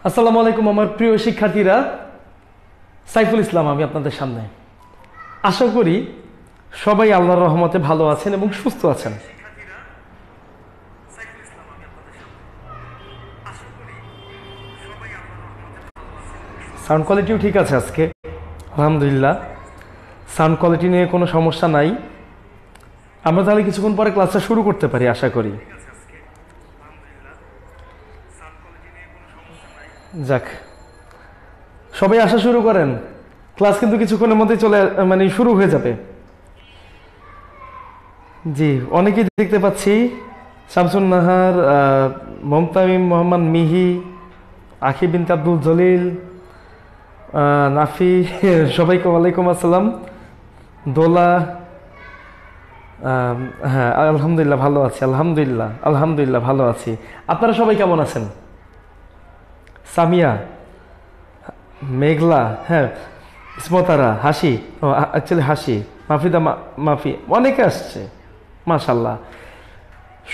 আসসালামু আলাইকুম আমার প্রিয় শিক্ষার্থীরা, সাইফুল ইসলাম আমি আপনাদের সামনে। আশা করি সবাই আল্লাহর রহমতে ভালো আছেন এবং সুস্থ আছেন। সাউন্ড কোয়ালিটিও ঠিক আছে আজকে, আলহামদুলিল্লাহ। সাউন্ড কোয়ালিটি নিয়ে কোনো সমস্যা নাই। আমরা তাহলে কিছুক্ষণ পরে ক্লাসটা শুরু করতে পারি আশা করি। যাক, সবাই আসা শুরু করেন। ক্লাস কিন্তু কিছুক্ষণের মধ্যে শুরু হয়ে যাবে। জি, অনেকেই দেখতে পাচ্ছি। শামসুন নাহার, মমতামিম মোহাম্মদ মিহি, আখি বিনতে আব্দুল জলিল, নাফি, সবাইকে ওয়ালাইকুম আসসালাম। দোলা, হ্যাঁ আলহামদুলিল্লাহ ভালো আছি, আলহামদুলিল্লাহ আলহামদুলিল্লাহ ভালো আছি। আপনারা সবাই কেমন আছেন? সামিয়া, মেঘলা, হ্যাঁ, স্মতারা, হাসি, অ্যাকচুয়ালি হাসি, মাফিদা, মাফি, অনেকে আসছে মাশাল্লাহ।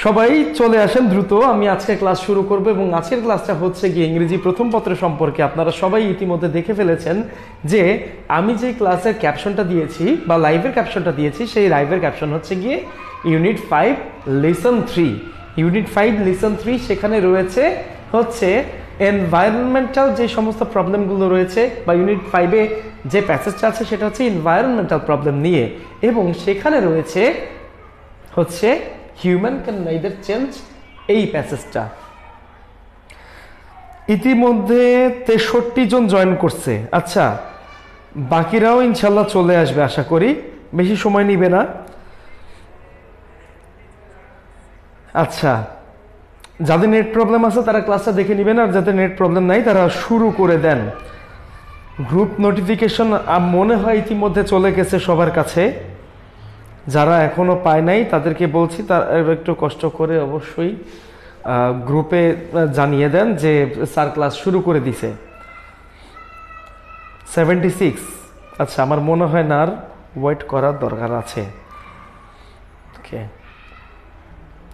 সবাই চলে আসেন দ্রুত। আমি আজকে ক্লাস শুরু করব এবং আজকের ক্লাসটা হচ্ছে গিয়ে ইংরেজি প্রথম পত্র সম্পর্কে। আপনারা সবাই ইতিমধ্যে দেখে ফেলেছেন যে আমি যে ক্লাসের ক্যাপশনটা দিয়েছি বা লাইভের ক্যাপশনটা দিয়েছি, সেই লাইভের ক্যাপশন হচ্ছে গিয়ে ইউনিট 5 লেসন 3। ইউনিট 5 লেসন 3 সেখানে রয়েছে হচ্ছে এনভায়রনমেন্টাল যে সমস্ত প্রবলেমগুলো রয়েছে, বা ইউনিট 5-এ যে প্যাসেজটা আছে সেটা হচ্ছে এনভায়রনমেন্টাল প্রবলেম নিয়ে, এবং সেখানে রয়েছে হচ্ছে হিউম্যান ক্যান নাইদার চেঞ্জ, এই প্যাসেজটা। ইতিমধ্যে 63 জন জয়েন করছে। আচ্ছা, বাকিরাও ইনশাল্লাহ চলে আসবে আশা করি, বেশি সময় নিবে না। আচ্ছা, যাদের নেট প্রবলেম আছে তারা ক্লাসটা দেখে নেবেন, আর যাদের নেট প্রবলেম নাই তারা শুরু করে দেন। গ্রুপ নোটিফিকেশন মনে হয় ইতিমধ্যে চলে গেছে সবার কাছে। যারা এখনো পায় নাই তাদেরকে বলছি তারা একটু কষ্ট করে অবশ্যই গ্রুপে জানিয়ে দেন যে স্যার ক্লাস শুরু করে দিছে। 76, আচ্ছা আমার মনে হয় না আর ওয়েট করার দরকার আছে। ওকে,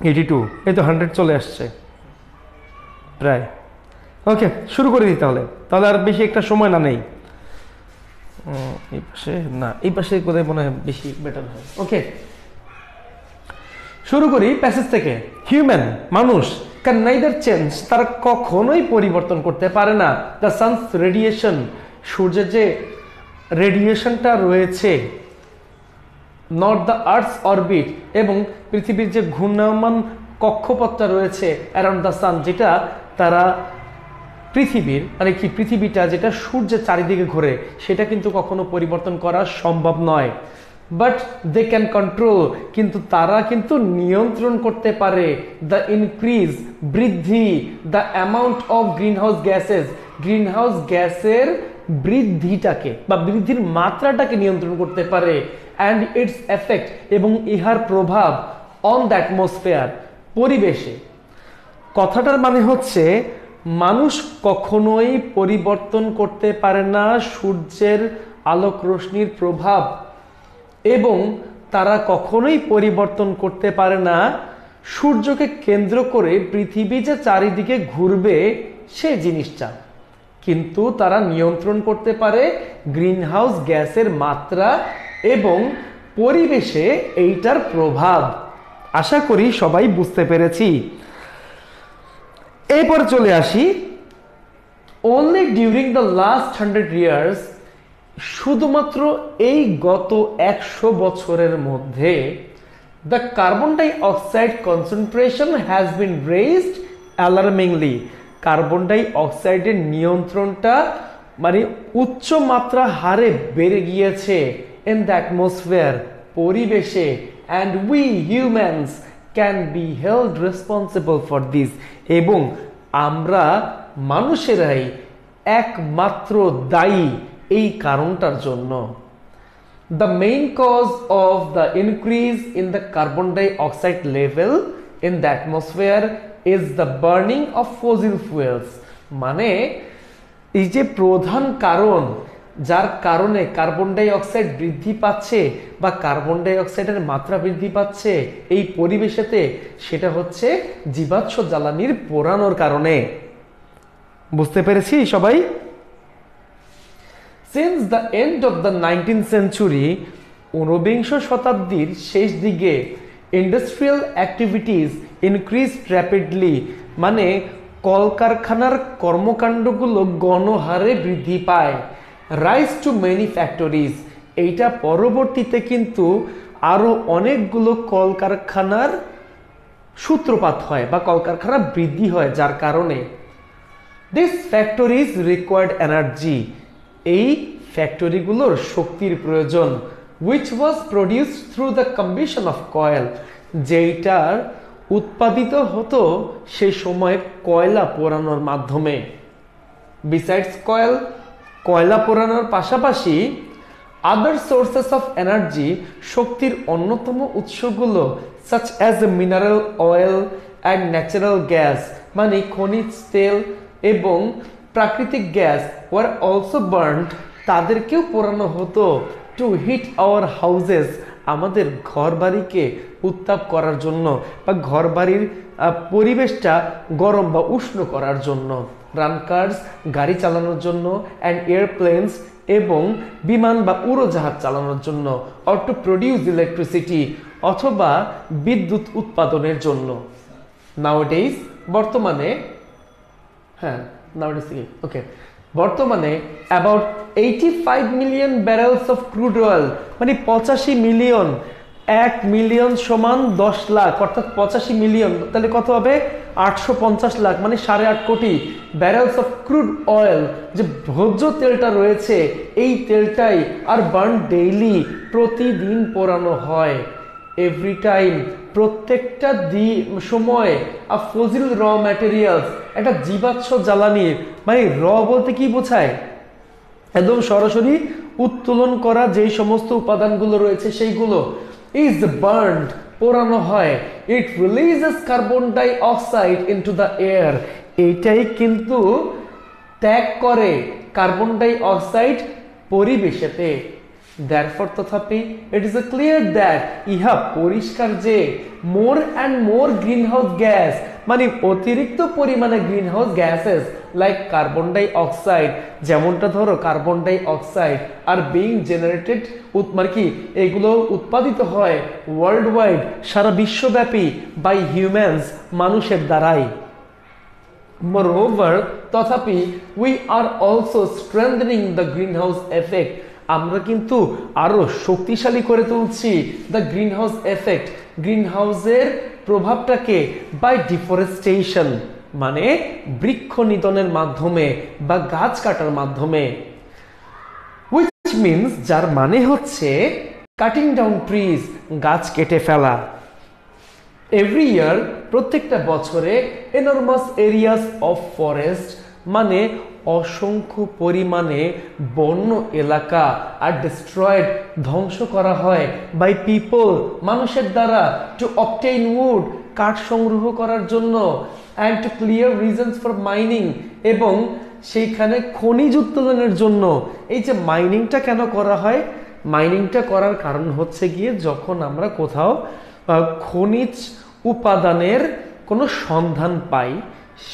82, এই তো 100 চলে আসছে প্রায়। ওকে, শুরু করে দিতে হলে তাহলে আর বেশি একটা সময় না নেই। এই পাশে না, এই পাশে কোথায় মনে হয় বেশি বেটার হয়। ওকে, শুরু করি প্যাসেজ থেকে। হিউম্যান, মানুষ, ক্যান নাইদার চেঞ্জ, তারা কখনোই পরিবর্তন করতে পারে না, দ্য সানস রেডিয়েশন, সূর্যের যে রেডিয়েশনটা রয়েছে, নট দ্য আর্থস অরবিট, এবং পৃথিবীর যে ঘূর্ণায়মান কক্ষপথটা রয়েছে অ্যারাউন্ড দ্য সান, যেটা তারা পৃথিবীর মানে কি পৃথিবীটা যেটা সূর্যের চারিদিকে ঘোরে, সেটা কিন্তু কখনো পরিবর্তন করা সম্ভব নয়। বাট দে ক্যান কন্ট্রোল, কিন্তু তারা কিন্তু নিয়ন্ত্রণ করতে পারে দ্য ইনক্রিজ, বৃদ্ধি, the amount of greenhouse gases, greenhouse গ্যাসের বৃদ্ধিটাকে বা বৃদ্ধির মাত্রাটাকে নিয়ন্ত্রণ করতে পারে, অ্যান্ড ইটস এফেক্ট, এবং ইহার প্রভাব অন দ্য অ্যাটমসফিয়ার, পরিবেশে। কথাটার মানে হচ্ছে মানুষ কখনোই পরিবর্তন করতে পারে না সূর্যের আলোক রশ্মির প্রভাব, এবং তারা কখনোই পরিবর্তন করতে পারে না সূর্যকে কেন্দ্র করে পৃথিবী যে চারিদিকে ঘুরবে সে জিনিসটা। কিন্তু তারা নিয়ন্ত্রণ করতে পারে গ্রিনহাউস গ্যাসের মাত্রা এবং পরিবেশে এইটার প্রভাব। আশা করি সবাই বুঝতে পেরেছি। এরপর চলে আসি, only during the last 100 years, শুধুমাত্র এই গত 100 বছরের মধ্যে the carbon dioxide concentration has been raised alarmingly, carbon ডাই অক্সাইডের নিয়ন্ত্রণটা মানে উচ্চ মাত্রা হারে বেড়ে গিয়েছে in the atmosphere, পরিবেশে, and we humans can be held responsible for this, এবং আমরা মানুষেরাই একমাত্র দায়ী এই কারণটার জন্য। The main cause of the increase in the carbon dioxide level in the atmosphere is the burning of fossil fuels, মানে এই যে প্রধান কারণ যার কারণে কার্বন ডাই অক্সাইড বৃদ্ধি পাচ্ছে বা কার্বন ডাই অক্সাইডের মাত্রা বৃদ্ধি পাচ্ছে এই পরিবেশেতে, সেটা হচ্ছে জীবাশ্ম জ্বালানির পোড়ানোর কারণে। বুঝতে পেরেছি সবাই? Since the end of the 19th century, ঊনবিংশ শতাব্দীর শেষ দিকে ইন্ডাস্ট্রিয়াল অ্যাক্টিভিটিস ইনক্রিজড র্যাপিডলি, মানে কলকারখানার কর্মকাণ্ডগুলো গণহারে বৃদ্ধি পায়। রাইজ টু মেনি ফ্যাক্টরিজ, এইটা পরবর্তীতে কিন্তু আরো অনেকগুলো কলকারখানার সূত্রপাত হয় বা কলকারখানা বৃদ্ধি হয়, যার কারণে দিস ফ্যাক্টরিজ রিকোয়ার্ড এনার্জি, এই ফ্যাক্টরিগুলোর শক্তির প্রয়োজন, which was produced through the combustion of coal, যেইটার উৎপাদিত হতো সেই সময় কয়লা পোড়ানোর মাধ্যমে। বিসাইডস কয়েল, কয়লা পোড়ানোর পাশাপাশি আদার সোর্সেস অফ এনার্জি, শক্তির অন্যতম উৎসগুলো such as mineral oil and natural gas, মানে খনিজ তেল এবং প্রাকৃতিক গ্যাস were also burned, তাদেরকেও পোড়ানো হতো টু হিট আওয়ার হাউসেস, আমাদের ঘর বাড়িকে উত্তাপ করার জন্য বা ঘর বাড়ির পরিবেশটা গরম বা উষ্ণ করার জন্য। রান কার্স, গাড়ি চালানোর জন্য, অ্যান্ড এয়ারপ্লেনস, এবং বিমান বা উড়োজাহাজ চালানোর জন্য, অর টু প্রডিউস ইলেকট্রিসিটি, অথবা বিদ্যুৎ উৎপাদনের জন্য। নাওডেজ, বর্তমানে, হ্যাঁ নাওডেজ ওকে, বর্তমানে about 85 million ব্যারেলস of crude oil, মানে 85 মিলিয়ন, 1 মিলিয়ন সমান 10 লাখ, অর্থাৎ 85 মিলিয়ন, তাহলে কত হবে? 850 লাখ, মানে 8.5 কোটি ব্যারেলস অফ ক্রুড অয়েল, যে ভোজ্য তেলটা রয়েছে এই তেলটাই আর বার্ন ডেইলি, প্রতিদিন পোড়ানো হয়। এভরি টাইম, প্রত্যেকটা সময়, আ ফসিল র ম্যাটেরিয়ালস, একটা জীবাশ্ম জ্বালানি, মানে র বলতে কি বোঝায়? একদম সরাসরি উত্তোলন করা যেই সমস্ত উপাদানগুলো রয়েছে সেইগুলো ইজ বার্নড, পোড়ানো হয়। It releases carbon dioxide into the air, এইটাই কিন্তু ত্যাগ করে কার্বন ডাই অক্সাইড পরিবেশেতে। Therefore, তথাপি it is clear that ইহা পরিষ্কার যে more and more greenhouse gas, মানে অতিরিক্ত পরিমাণে greenhouse gases like carbon dioxide, যেমনটা ধরো কার্বন ডাই অক্সাইড আর বিং জেনারেটেড, মানে কি এগুলো উৎপাদিত হয় ওয়ার্ল্ড ওয়াইড, সারা বিশ্বব্যাপী, বাই হিউম্যানস, মানুষের দ্বারাই। Moreover, তথাপি we are also strengthening the greenhouse effect, আমরা কিন্তু আরো শক্তিশালী করে তুলছি দ্য গ্রিনহাউস এফেক্ট, গ্রিনহাউসের প্রভাবটাকে, বাই ডিফরেস্টেশন, মানে বৃক্ষ নিধনের মাধ্যমে বা গাছ কাটার মাধ্যমে। which means, যার মানে হচ্ছে কাটিং ডাউন ট্রিজ, গাছ কেটে ফেলা। এভরি ইয়ার, প্রত্যেকটা বছরে, এনরমাস এরিয়াস অফ ফরেস্ট, মানে অসংখ্য পরিমাণে বন্য এলাকা আর ডিস্ট্রয়েড, ধ্বংস করা হয় বাই পিপল, মানুষের দ্বারা, টু অবটেইন উড, কাঠ সংগ্রহ করার জন্য, and to clear reasons for mining, এবং সেইখানে খনিজ উত্তোলনের জন্য। এই যে মাইনিংটা কেন করা হয়? মাইনিংটা করার কারণ হচ্ছে গিয়ে যখন আমরা কোথাও খনিজ উপাদানের কোনো সন্ধান পাই,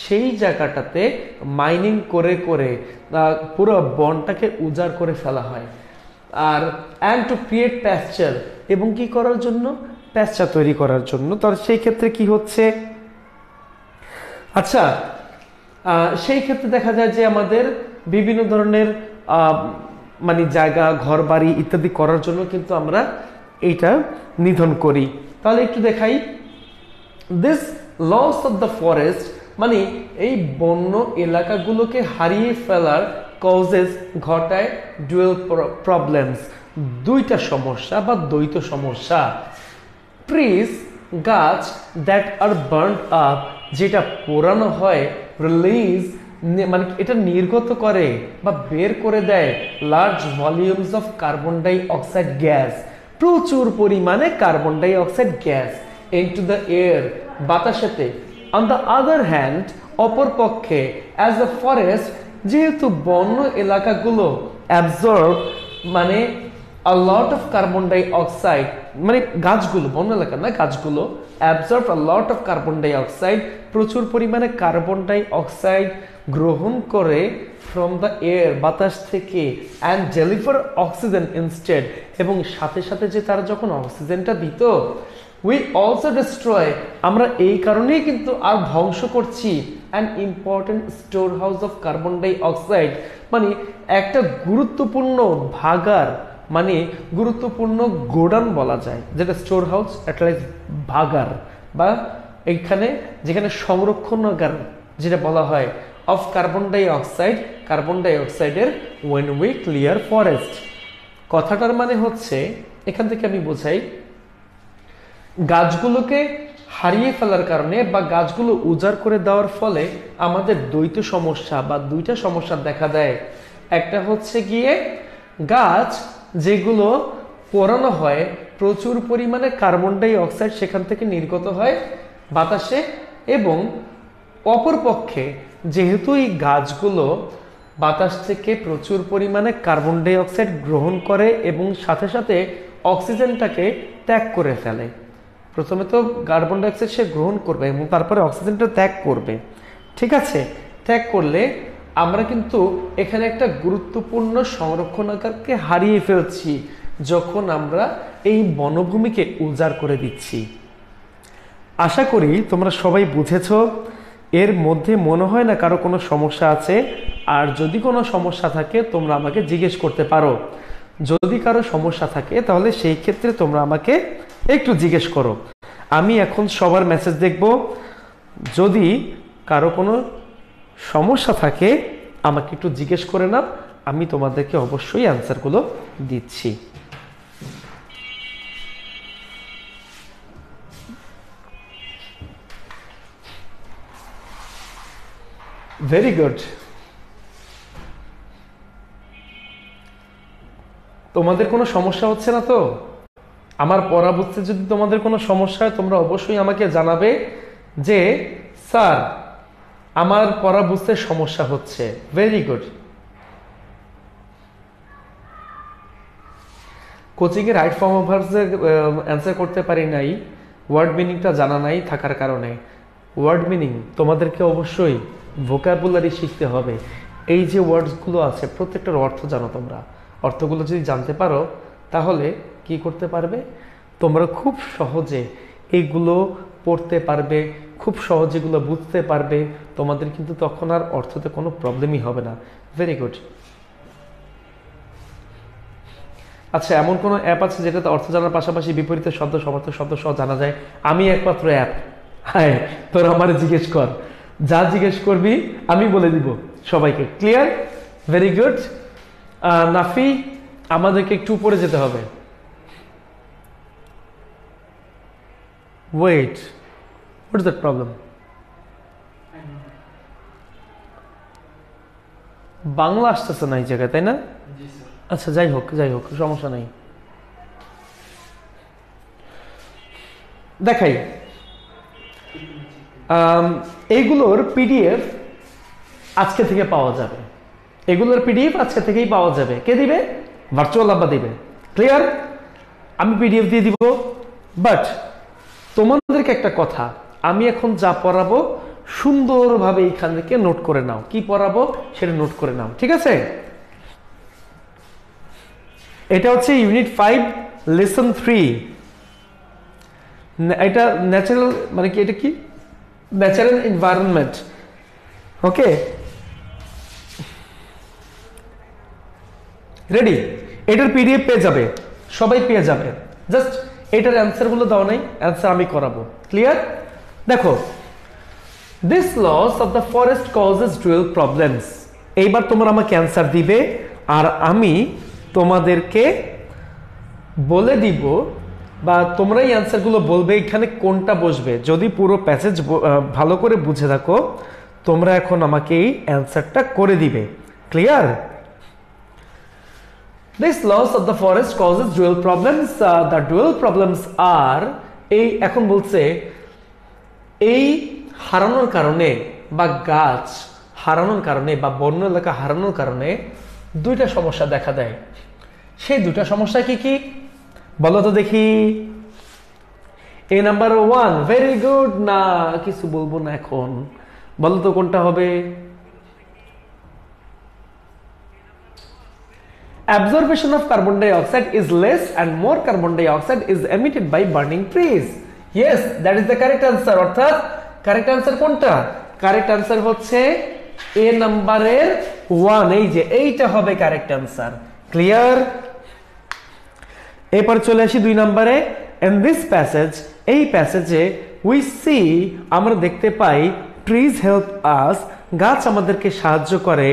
সেই জায়গাটাতে মাইনিং করে করে পুরো বনটাকে উজাড় করে ফেলা হয়। আর অ্যান্ড টু ক্রিয়েট প্যাস্চার, এবং কি করার জন্য? প্যাস্চার তৈরি করার জন্য। তার সেই ক্ষেত্রে কি হচ্ছে? আচ্ছা, সেই ক্ষেত্রে দেখা যায় যে আমাদের বিভিন্ন ধরনের মানে জায়গা, ঘর বাড়ি ইত্যাদি করার জন্য কিন্তু আমরা এইটা নিধন করি। তাহলে একটু দেখাই, this loss of the forest, মানে এই বন্য এলাকাগুলোকে হারিয়ে ফেলার কজেস, ঘটায় ডুয়েল প্রবলেমস, দুইটা সমস্যা বা দ্বৈত সমস্যা। ট্রিজ, গাছ, দ্যাট আর বার্নড আপ, যেটা পোড়ানো হয়, রিলিজ, মানে এটা নির্গত করে বা বের করে দেয় large volumes of carbon dioxide gas, প্রচুর পরিমাণে carbon dioxide gas into the air, বাতাসেতে। অন দ্য আদার হ্যান্ড, অপরপক্ষে, অ্যাজ আ ফরেস্ট, যেহেতু বন্য এলাকাগুলো অ্যাবজর্ব, মানে a lot of carbon dioxide, মানে গাছগুলো, বন্য এলাকা না, গাছগুলো absorb a lot of carbon dioxide, প্রচুর পরিমাণে কার্বন ডাই অক্সাইড গ্রহণ করে ফ্রম দ্য এয়ার, বাতাস থেকে, অ্যান্ড ডেলিভার অক্সিজেন ইনস্টেড, এবং সাথে সাথে যে তারা যখন অক্সিজেনটা দিত, উই অলসো ডিস্ট্রয়, আমরা এই কারণেই কিন্তু আর ধ্বংস করছি an important storehouse of carbon dioxide, মানে একটা গুরুত্বপূর্ণ ভাগার, মানে গুরুত্বপূর্ণ গোডাউন বলা যায়, যেটা স্টোর হাউস অ্যাটলাইজ ভাগার, বা এইখানে যেখানে সংরক্ষণাগার যেটা বলা হয় অফ কার্বন ডাই অক্সাইডের ওয়েন উই ক্লিয়ার ফরেস্ট। কথাটার মানে হচ্ছে, এখান থেকে আমি বোঝাই, গাছগুলোকে হারিয়ে ফেলার কারণে বা গাছগুলো উজাড় করে দেওয়ার ফলে আমাদের দ্বৈত সমস্যা বা দুইটা সমস্যা দেখা দেয়। একটা হচ্ছে গিয়ে গাছ যেগুলো পোড়ানো হয়, প্রচুর পরিমাণে কার্বন ডাই অক্সাইড সেখান থেকে নির্গত হয় বাতাসে, এবং অপরপক্ষে যেহেতু এই গাছগুলো বাতাস থেকে প্রচুর পরিমাণে কার্বন ডাই অক্সাইড গ্রহণ করে এবং সাথে সাথে অক্সিজেনটাকে ত্যাগ করে ফেলে। প্রথমে তো কার্বন ডাই অক্সাইড সে গ্রহণ করবে এবং তারপরে অক্সিজেনটা ত্যাগ করবে, ঠিক আছে? ত্যাগ করলে আমরা কিন্তু এখানে একটা গুরুত্বপূর্ণ সংরক্ষণাগারকে হারিয়ে ফেলছি যখন আমরা এই বনভূমিকে উজাড় করে দিচ্ছি। আশা করি তোমরা সবাই বুঝেছো। এর মধ্যে মনে হয় না কারো কোনো সমস্যা আছে, আর যদি কোনো সমস্যা থাকে তোমরা আমাকে জিজ্ঞেস করতে পারো। যদি কারো সমস্যা থাকে তাহলে সেই ক্ষেত্রে তোমরা আমাকে একটু জিজ্ঞেস করো। আমি এখন সবার মেসেজ দেখব, যদি কারো কোনো সমস্যা থাকে আমাকে একটু জিজ্ঞেস করে নাও, আমি তোমাদেরকে অবশ্যই অ্যান্সারগুলো দিচ্ছি। Very good. তোমাদের কোনো সমস্যা হচ্ছে না তো? আমার পড়া বুঝতে যদি তোমাদের কোনো সমস্যা হয় তোমরা অবশ্যই আমাকে জানাবে যে স্যার আমার পড়া বুঝতে সমস্যা হচ্ছে। Very good. কোচিংয়ে রাইট ফর্ম অফ ভার্বসের অ্যান্সার করতে পারি নাই, ওয়ার্ড মিনিংটা জানা নাই থাকার কারণে। ওয়ার্ড মিনিং তোমাদেরকে অবশ্যই ভোকাবুলারি শিখতে হবে। এই যে ওয়ার্ডসগুলো আছে প্রত্যেকটার অর্থ জানো তোমরা। অর্থগুলো যদি জানতে পারো তাহলে কি করতে পারবে, তোমরা খুব সহজে এগুলো পড়তে পারবে, খুব সহজে এগুলো বুঝতে পারবে। তোমাদের কিন্তু তখন আর অর্থতে কোনো প্রবলেমই হবে না। Very good. আচ্ছা, এমন কোনো অ্যাপ আছে যেটাতে অর্থ জানার পাশাপাশি বিপরীত শব্দ সমার্থক শব্দ সহ জানা যায়? আমি একমাত্র অ্যাপ। হ্যাঁ, তোর আমার জিজ্ঞেস কর, যা জিজ্ঞেস করবি আমি বলে দিব সবাইকে। ক্লিয়ার? Very good. নাফি, আমাদেরকে একটু উপরে যেতে হবে। Wait, what is that problem? Bangla আসতেছে না এই জায়গায়, তাই না? আচ্ছা, যাই হোক সমস্যা নাই। দেখাই, এইগুলোর পিডিএফ আজকে থেকে পাওয়া যাবে। এগুলোর পিডিএফ আজকে থেকেই পাওয়া যাবে। কে দিবে? ভার্চুয়াল আব্বা দিবে। ক্লিয়ার? আমি পিডিএফ দিয়ে দিব। বাট তোমাদেরকে একটা কথা, আমি এখন যা পড়াবো সুন্দরভাবে এইখান থেকে নোট করে নাও। কি পড়াবো সেটা নোট করে নাও, ঠিক আছে? এটা হচ্ছে ইউনিট 5 লেসন 3। এটা ন্যাচারাল, মানে কি, এটা কি ন্যাচারাল এনভায়রনমেন্ট। ওকে, রেডি? এটার পিডিএফ পেয়ে যাবে, সবাই পেয়ে যাবে। জাস্ট এটার অ্যান্সারগুলো দাও নাই, অ্যান্সার আমি করাবো। ক্লিয়ার? দেখো, this loss of the forest causes dual problems. এইবার তোমরা আমাকে অ্যান্সার দিবে আর আমি তোমাদেরকে বলে দিব, বা তোমরাই অ্যান্সারগুলো বলবে এখানে কোনটা বসবে। যদি পুরো প্যাসেজ ভালো করে বুঝে থাকো তোমরা এখন আমাকে এই অ্যান্সারটা করে দিবে। Clear? This loss of the forest causes dual problems. The dual problems are, এই এখন বলছে এই হারানোর কারণে বা গাছ হারানোর কারণে বা বন্য এলাকা হারানোর কারণে দুইটা সমস্যা দেখা দেয়। সেই দুইটা সমস্যা কি কি বলো তো দেখি। এ নাম্বার 1, ভেরি গুড। না, কিছু বলবো না এখন, বলো তো কোনটা হবে? absorption of carbon dioxide is less and more carbon dioxide is emitted by burning trees. Yes, that is the correct answer. অর্থাৎ কারেক্ট আনসার কোনটা? কারেক্ট আনসার হচ্ছে এ নাম্বারের 1, এই যে এইটা হবে কারেক্ট আনসার। ক্লিয়ার? এরপর চলে আসি 2 নম্বরে। in this passage, এই প্যাসেজে we see, আমরা দেখতে পাই trees help us, গাছ আমাদেরকে সাহায্য করে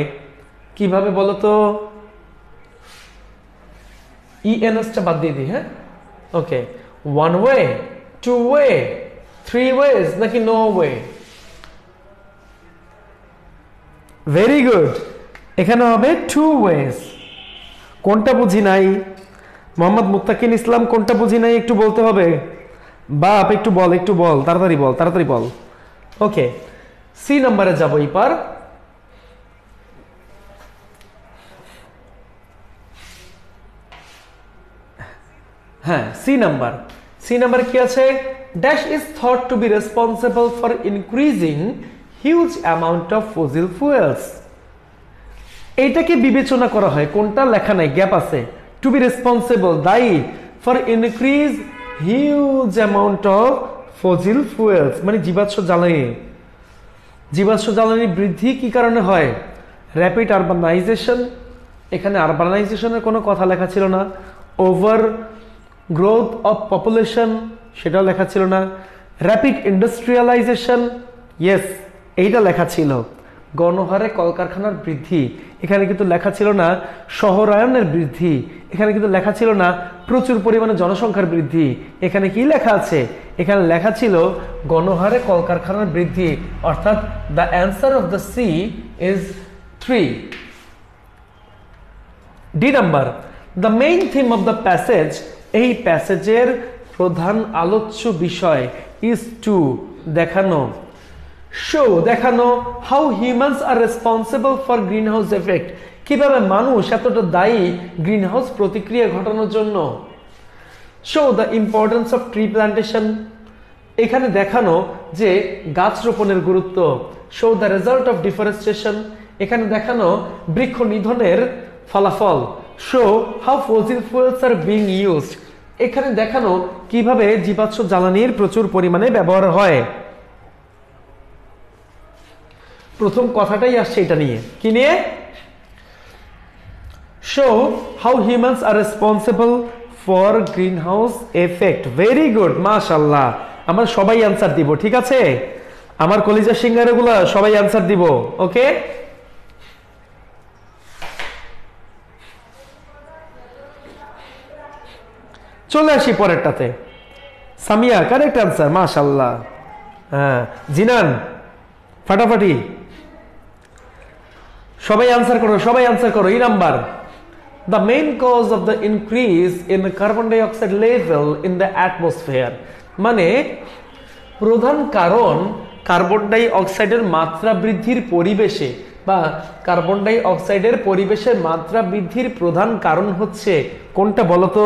কিভাবে বলো তো? ENS টা বাদ দিয়ে দিই, হ্যাঁ? ওকে, 1 way, 2 way, 3 ways নাকি no way? ভেরি গুড, এখানে হবে 2 ways। কোনটা বুঝি নাই? মোহাম্মদ মুত্তাকিন ইসলাম, কোনটা বুঝি নাই একটু বলতে হবে। বাপ একটু বল, তাড়াতাড়ি বল। ওকে, সি নাম্বারে যাব এবার। হ্যাঁ, সি নাম্বার কি আছে? Dash is thought to be responsible for increasing huge amount of fossil fuels. এইটাকে বিবেচনা করা হয়, কোনটা লেখা নাই, গ্যাপ আছে। টু বি রেসপন্সিবল, দায়ী, for increase huge amount of fossil fuels, মানে জীবাশ্ম জ্বালানি বৃদ্ধি কি কারণে হয়? র্যাপিড আরবানাইজেশন, এখানে আরবানাইজেশনের কোনো কথা লেখা ছিল না। ওভার গ্রোথ অফ পপুলেশন, সেটাও লেখা ছিল না। র্যাপিড ইন্ডাস্ট্রিয়ালাইজেশন, ইয়েস এইটা লেখা ছিল। গণহারে কলকারখানার বৃদ্ধি, এখানে কিন্তু লেখা ছিল না শহরায়নের বৃদ্ধি, এখানে কিন্তু লেখা ছিল না প্রচুর পরিমাণে জনসংখ্যার বৃদ্ধি। এখানে কি লেখা আছে? এখানে লেখা ছিল গণহারে কলকারখানার বৃদ্ধি। অর্থাৎ the answer of the sea is 3। D number, the main theme of the passage, এই প্যাসেজের প্রধান আলোচ্য বিষয় ইজ টু, দেখানো, দেখানো how humans R responsible for green house effect, কিভাবে মানুষ এতটা দায়ী গ্রিন হাউস প্রতিক্রিয়া ঘটানোর জন্য। Show the importance of tree plantation, এখানে দেখানো যে গাছ রোপণের গুরুত্ব। Show the result of deforestation, এখানে দেখানো বৃক্ষ নিধনের ফলাফল। Show how fossil fuels are being used, এখানে দেখানো কিভাবে জীবাশ্ম জ্বালানির প্রচুর পরিমাণে ব্যবহার হয়। প্রথম কথাটাই আসছে এটা নিয়ে, কি নিয়ে? Show how humans R responsible for green house effect. Very good, মাশাআল্লাহ। আমরা সবাই অ্যান্সার দিব, ঠিক আছে? আমার কলিজা সিঙ্গারগুলো সবাই অ্যান্সার দিব, ওকে? চলে আসি পরেরটাতে। সামিয়া কারেক্ট অ্যান্সার, মাশাআল্লাহ। হ্যাঁ, জিনান ফাটাফাটি, সবাই আনসার করো। এই number, the main cause of the increase in carbon dioxide level in the atmosphere, মানে প্রধান কারণ কার্বন ডাই অক্সাইডের মাত্রা বৃদ্ধির পরিবেশে, বা কার্বন ডাই অক্সাইডের পরিবেশের মাত্রা বৃদ্ধির প্রধান কারণ হচ্ছে কোনটা বলতো?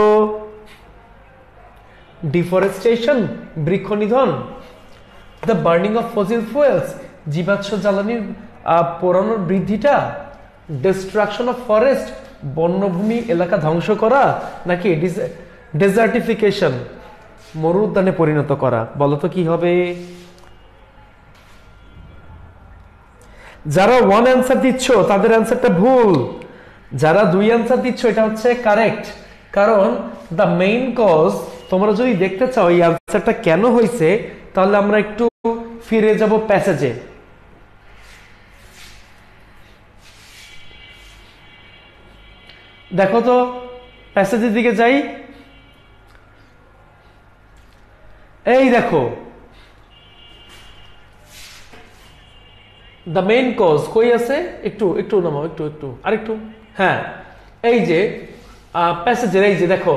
ডিফরেস্টেশন, বৃক্ষ নিধন। The burning of fossil fuels, জীবাশ্ম জ্বালানির পোড়ানোর বৃদ্ধিটা। ডিস্ট্রাকশন অফ ফরেস্ট, বন্যভূমি এলাকা ধ্বংস করা, নাকি ডেজার্টিফিকেশন, মরুদ্যানে পরিণত করা। বলতো কি হবে? যারা 1 অ্যান্সার দিচ্ছ তাদের অ্যান্সারটা ভুল, যারা 2 অ্যান্সার দিচ্ছ এটা হচ্ছে কারেক্ট। কারণ দ্য মেইন কজ, তোমরা যদি দেখতে চাও এই অ্যান্সারটা কেন হয়েছে, তাহলে আমরা একটু ফিরে যাব প্যাসেজে। দেখো তো, প্যাসেজের দিকে যাই। এই দেখো, দ্য মেইন কজ কই আছে? একটু নামাও, একটু আরেকটু। হ্যাঁ, এই যে প্যাসেজের, এই যে দেখো,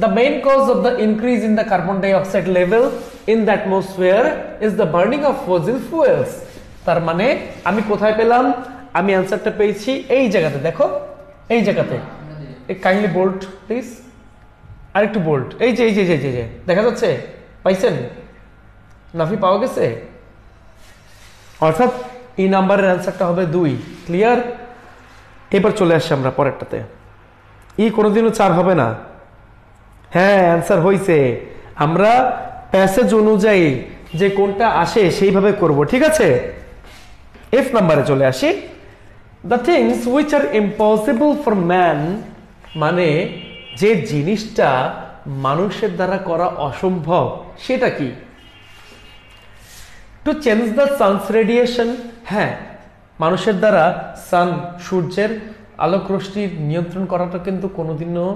the main cause of the increase in the carbon dioxide level in the atmosphere is the burning of fossil fuels। তার মানে আমি কোথায় পেলাম? আমি অ্যান্সারটা পেয়েছি এই জায়গাতে। দেখো, এই জায়গাতে, কাইন্ডলি বোল্ড প্লিজ, আরেকটু বোল্ড। এই যে দেখা যাচ্ছে, পাইছেন? নাফি পাওয়া গেছে? অর্থাৎ এই নাম্বারের অ্যান্সারটা হবে 2। ক্লিয়ার? এবার চলে আসছি আমরা পরেরটাতে। কোনোদিনও 4 হবে না। হ্যাঁ, অ্যান্সার হয়েছে। আমরা প্যাসেজ অনুযায়ী যে কোনটা আসে সেইভাবে করব, ঠিক আছে। এফ নাম্বারে চলে আসি। The things which are impossible for man, মানে যে জিনিসটা মানুষের দ্বারা করা অসম্ভব সেটা কি? To change the sun's radiation, হ্যাঁ, মানুষের দ্বারা সূর্যের আলোক রশ্মি নিয়ন্ত্রণ করাটা কিন্তু কোনোদিনও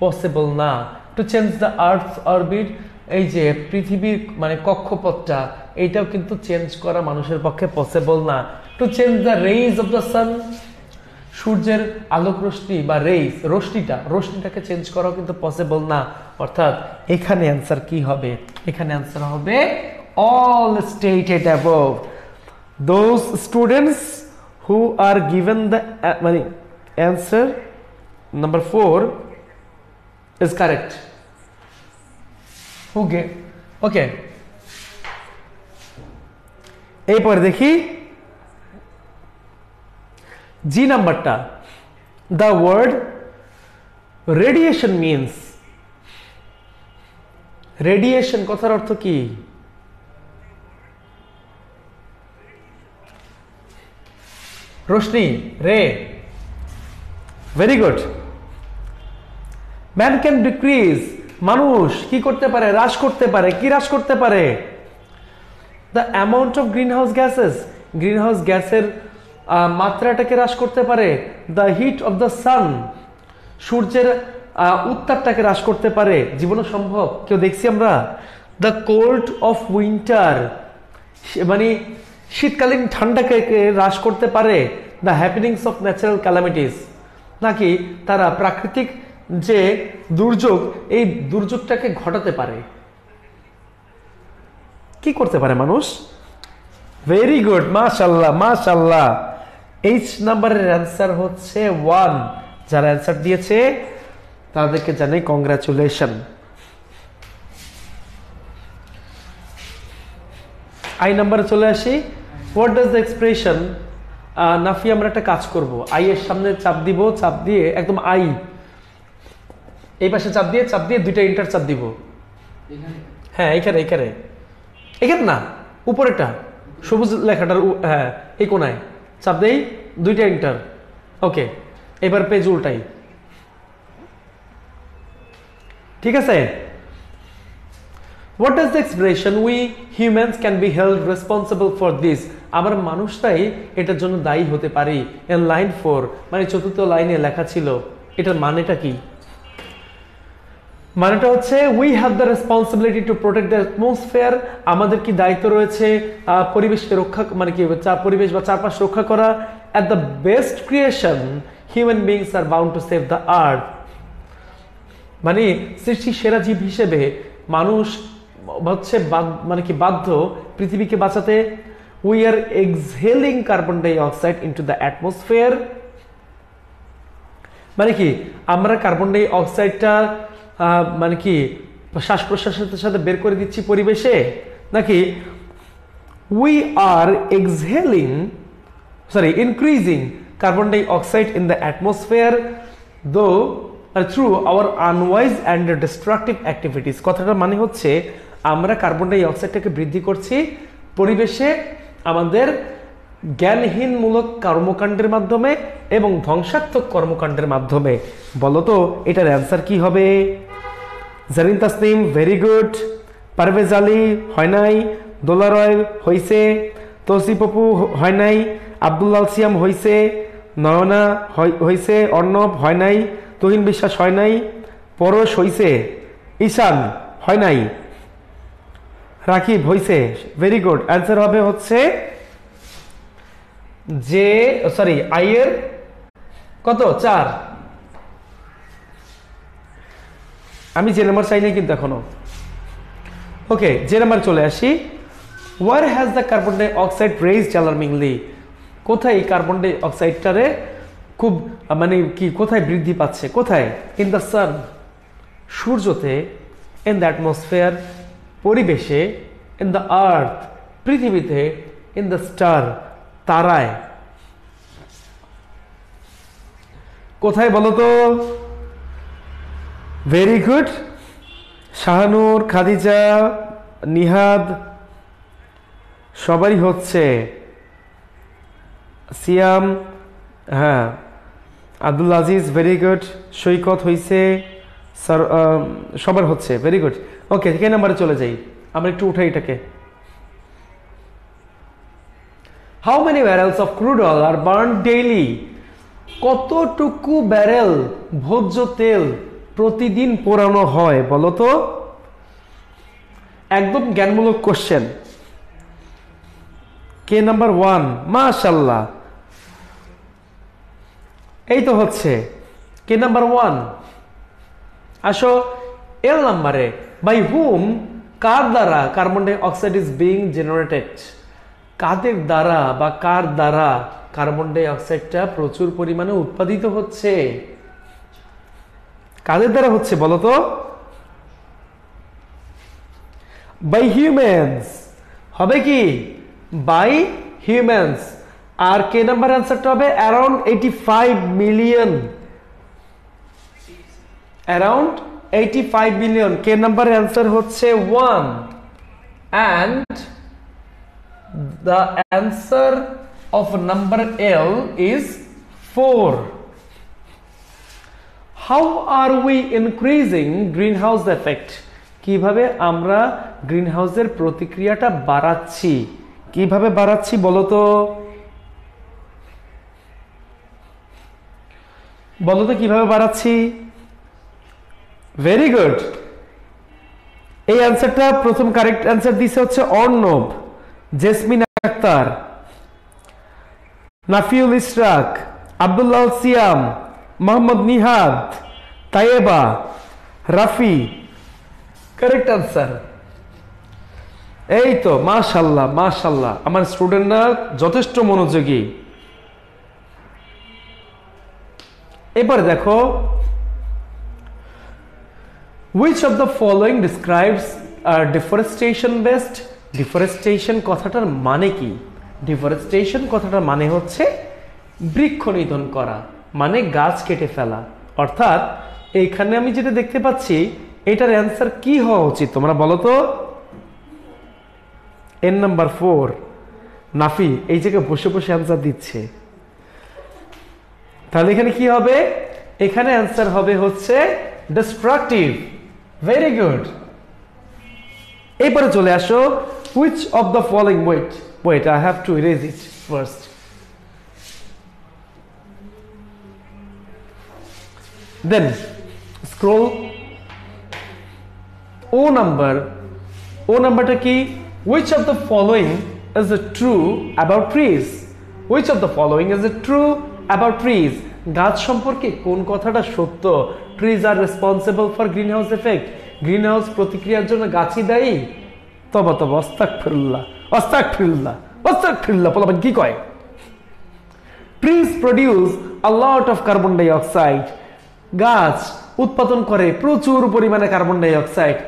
পসিবল না। Two change the earth orbit, এই যে পৃথিবীর মানে কক্ষপথটা, এইটাও কিন্তু চেঞ্জ করা মানুষের পক্ষে পসিবল না। Two change the raise of the sun, সূর্যের আলোক রশ্মি বা রশ্মিটাকে চেঞ্জ করাও কিন্তু পসিবল না। অর্থাৎ এখানে অ্যান্সার কি হবে? এখানে অ্যান্সার হবে all stated above. Those students who are given the answer number 4 is correct. Okay. এরপর দেখি জি নাম্বারটা। The word radiation means, radiation কথার অর্থ কি? রোশনি, রে। Very good. Man can decrease, মানুষ কি করতে পারে? হ্রাস করতে পারে। কি হ্রাস করতে পারে? The amount of green house gases, green house গ্যাসের মাত্রাটাকে হ্রাস করতে পারে। The heat of the sun, সূর্যের উত্তাপটাকে হ্রাস করতে পারে। জীবনে সম্ভব? কেউ দেখছি আমরা? দ্য কোল্ড অফ উইন্টার, মানে শীতকালীন ঠান্ডাকে হ্রাস করতে পারে। দ্য হ্যাপেনিংস অফ ন্যাচারাল ক্যালামিটিস, নাকি তারা প্রাকৃতিক যে দুর্যোগ, এই দুর্যোগটাকে ঘটাতে পারে। কি করতে পারে মানুষ? ভেরি গুড, মাশাআল্লাহ মাশাআল্লাহ। এইচ নাম্বারের অ্যান্সার হচ্ছে 1। যারা অ্যান্সার দিয়েছে তাদেরকে জানাই কংগ্রাচুলেশন। আই নাম্বারে চলে আসি। What does the expression, Nafi আমরা একটা কাজ করব, আই এর সামনে চাপ দিব, চাপ দিয়ে একদম আই এই পাশে চাপ দিয়ে দুইটা ইন্টার চাপ দিব। হ্যাঁ, এইখানে না, উপরেটা সবুজ লেখাটার, হ্যাঁ এই কোনায় চাপ দেই, দুইটা ইন্টার। ওকে, এবার পেজ উল্টাই, ঠিক আছে। What does the expression we humans can be held responsible for this, আমরা মানুষটাই এটার জন্য দায়ী হতে পারি। in line 4, মানে চতুর্থ লাইনে লেখা ছিল, এটার মানেটা কি? মানেটা হচ্ছে we have the responsibility to protect the atmosphere, আমাদের কি দায়িত্ব রয়েছে পরিবেশকে রক্ষা, মানে কি পরিবেশ বা চারপাশ রক্ষা করা। at the best creation human beings are bound to save the earth, মানে সৃষ্টির সেরা জীব হিসেবে মানুষ হচ্ছে মানে কি বাধ্য পৃথিবীকে বাঁচাতে। We are exhaling carbon dioxide into the atmosphere, মানে কি আমরা কার্বন ডাই অক্সাইডটা মানে কি শ্বাস প্রশ্বাসের সাথে বের করে দিচ্ছি পরিবেশে, নাকি we are increasing carbon dioxide in the atmosphere though through our unwise and destructive activities. কথাটার মানে হচ্ছে আমরা কার্বন ডাই অক্সাইডটাকে বৃদ্ধি করছি পরিবেশে আমাদের জ্ঞানহীনমূলক কর্মকাণ্ডের মাধ্যমে এবং ধ্বংসাত্মক কর্মকাণ্ডের মাধ্যমে। বলতো এটার অ্যান্সার কি হবে? জারিন তাসনিম ভেরি গুড, পারভেজ আলী হয় নাই, দোলারয় হইছে, তৌসিফ অপু হয় নাই, আব্দুল্লাহ সিয়াম হইছে, নয়না হইছে, অর্ণব হয় নাই, তুহিন বিশ্বাস হয় নাই, পরশ হইছে, ঈশান হয় নাই, রাকিব হইছে। ভেরি গুড, অ্যান্সার হবে হচ্ছে যে আইয়ের কত 4। আমি যে নাম্বার চাই নাই কিন্তু এখনো। ওকে, যে নাম্বার চলে আসি। Where has the carbon dioxide raised alarmingly, কোথায় কার্বন ডাই অক্সাইডটারে খুব মানে কি কোথায় বৃদ্ধি পাচ্ছে? কোথায়? ইন দ্য সান, সূর্যতে, ইন দ্য অ্যাটমসফিয়ার, পরিবেশে, ইন দ্য আর্থ, পৃথিবীতে, ইন দ্য স্টার, তারায়। কোথায় বলো তো? Very good. শাহানুর, খাদিজা, নিহাদ সবারই হচ্ছে। সিয়াম, হ্যাঁ, আব্দুল আজিজ ভেরি গুড। সৈকত হইছে, স্যার সবার হচ্ছে, ভেরি গুড। ওকে, কে নাম্বারে চলে যাই, আমরা একটু উঠাই এটাকে। How many barrels of crude oil are burn daily? কতটুকু ব্যারেল ভোজ্য তেল প্রতিদিন পোড়ানো হয় বলো তো? একদম জ্ঞানমূলক কোশ্চেন। কে নাম্বার 1? মাশাআল্লাহ, এই তো হচ্ছে কে নাম্বার 1। আসো এল নাম্বারে, বাই হুম, কার দ্বারা carbon dioxide is being generated? কাদের দ্বারা বা কার দ্বারা কার্বন ডাই অক্সাইডটা প্রচুর পরিমাণে উৎপাদিত হচ্ছে? কাদের দ্বারা হচ্ছে বলো তো? বাই হিউম্যানস হবে কি? By humans. আর কে নাম্বার অ্যান্সারটা হবে around 85 million. Around 85 million. K number answer হচ্ছে 1 and the answer of number L is 4. How are we increasing greenhouse effect? কিভাবে আমরা গ্রিনহাউসের প্রতিক্রিয়াটা বাড়াচ্ছি? কিভাবে বাড়াচ্ছি বলো তো? বলো তো কিভাবে বাড়াচ্ছি? Very good. এই অ্যান্সারটা প্রথম কারেক্ট অ্যান্সার দিছে হচ্ছে অর্ণব, জেসমিন আক্তার, নাফিউল ইশরাক, আব্দুল্লাহ সিয়াম, মোহাম্মদ নিহাদ, তাইয়েবা, রাফি। Correct answer. এই তো, মাশাআল্লাহ মাশাআল্লাহ, আমার স্টুডেন্টরা যথেষ্ট মনোযোগী। এবার দেখো, which of the following describes deforestation best? Deforestation কথাটার মানে কি? ডিফরেস্টেশন কথাটার মানে হচ্ছে বৃক্ষ নিধন করা, মানে গাছ কেটে ফেলা। অর্থাৎ এইখানে আমি যেটা দেখতে পাচ্ছি, এটার অ্যান্সার কি হওয়া উচিত তোমরা বলো তো? এন নাম্বার 4 নাফি এই জায়গায় বসে বসে অ্যান্সার দিচ্ছে। তাহলে এখানে কি হবে? এখানে অ্যান্সার হবে হচ্ছে ডিস্ট্রাকটিভ। Very good. এরপরে চলে আসো, which of the following, wait I have to erase it first. Then scroll O নাম্বারটা কি? which of the following is true about trees? which of the following is true about trees? গাছ সম্পর্কে কোন কথাটা সত্য? Trees are responsible for greenhouse effect. Greenhouse প্রতিক্রিয়ার জন্য গাছই দায়ী। তবা আস্তাগফিরুল্লাহ আস্তাগফিরুল্লাহ আস্তাগফিরুল্লাহ বলবেন কি কয়? Trees produce a lot of carbon dioxide. গাছ উৎপাদন করে প্রচুর পরিমাণে carbon dioxide.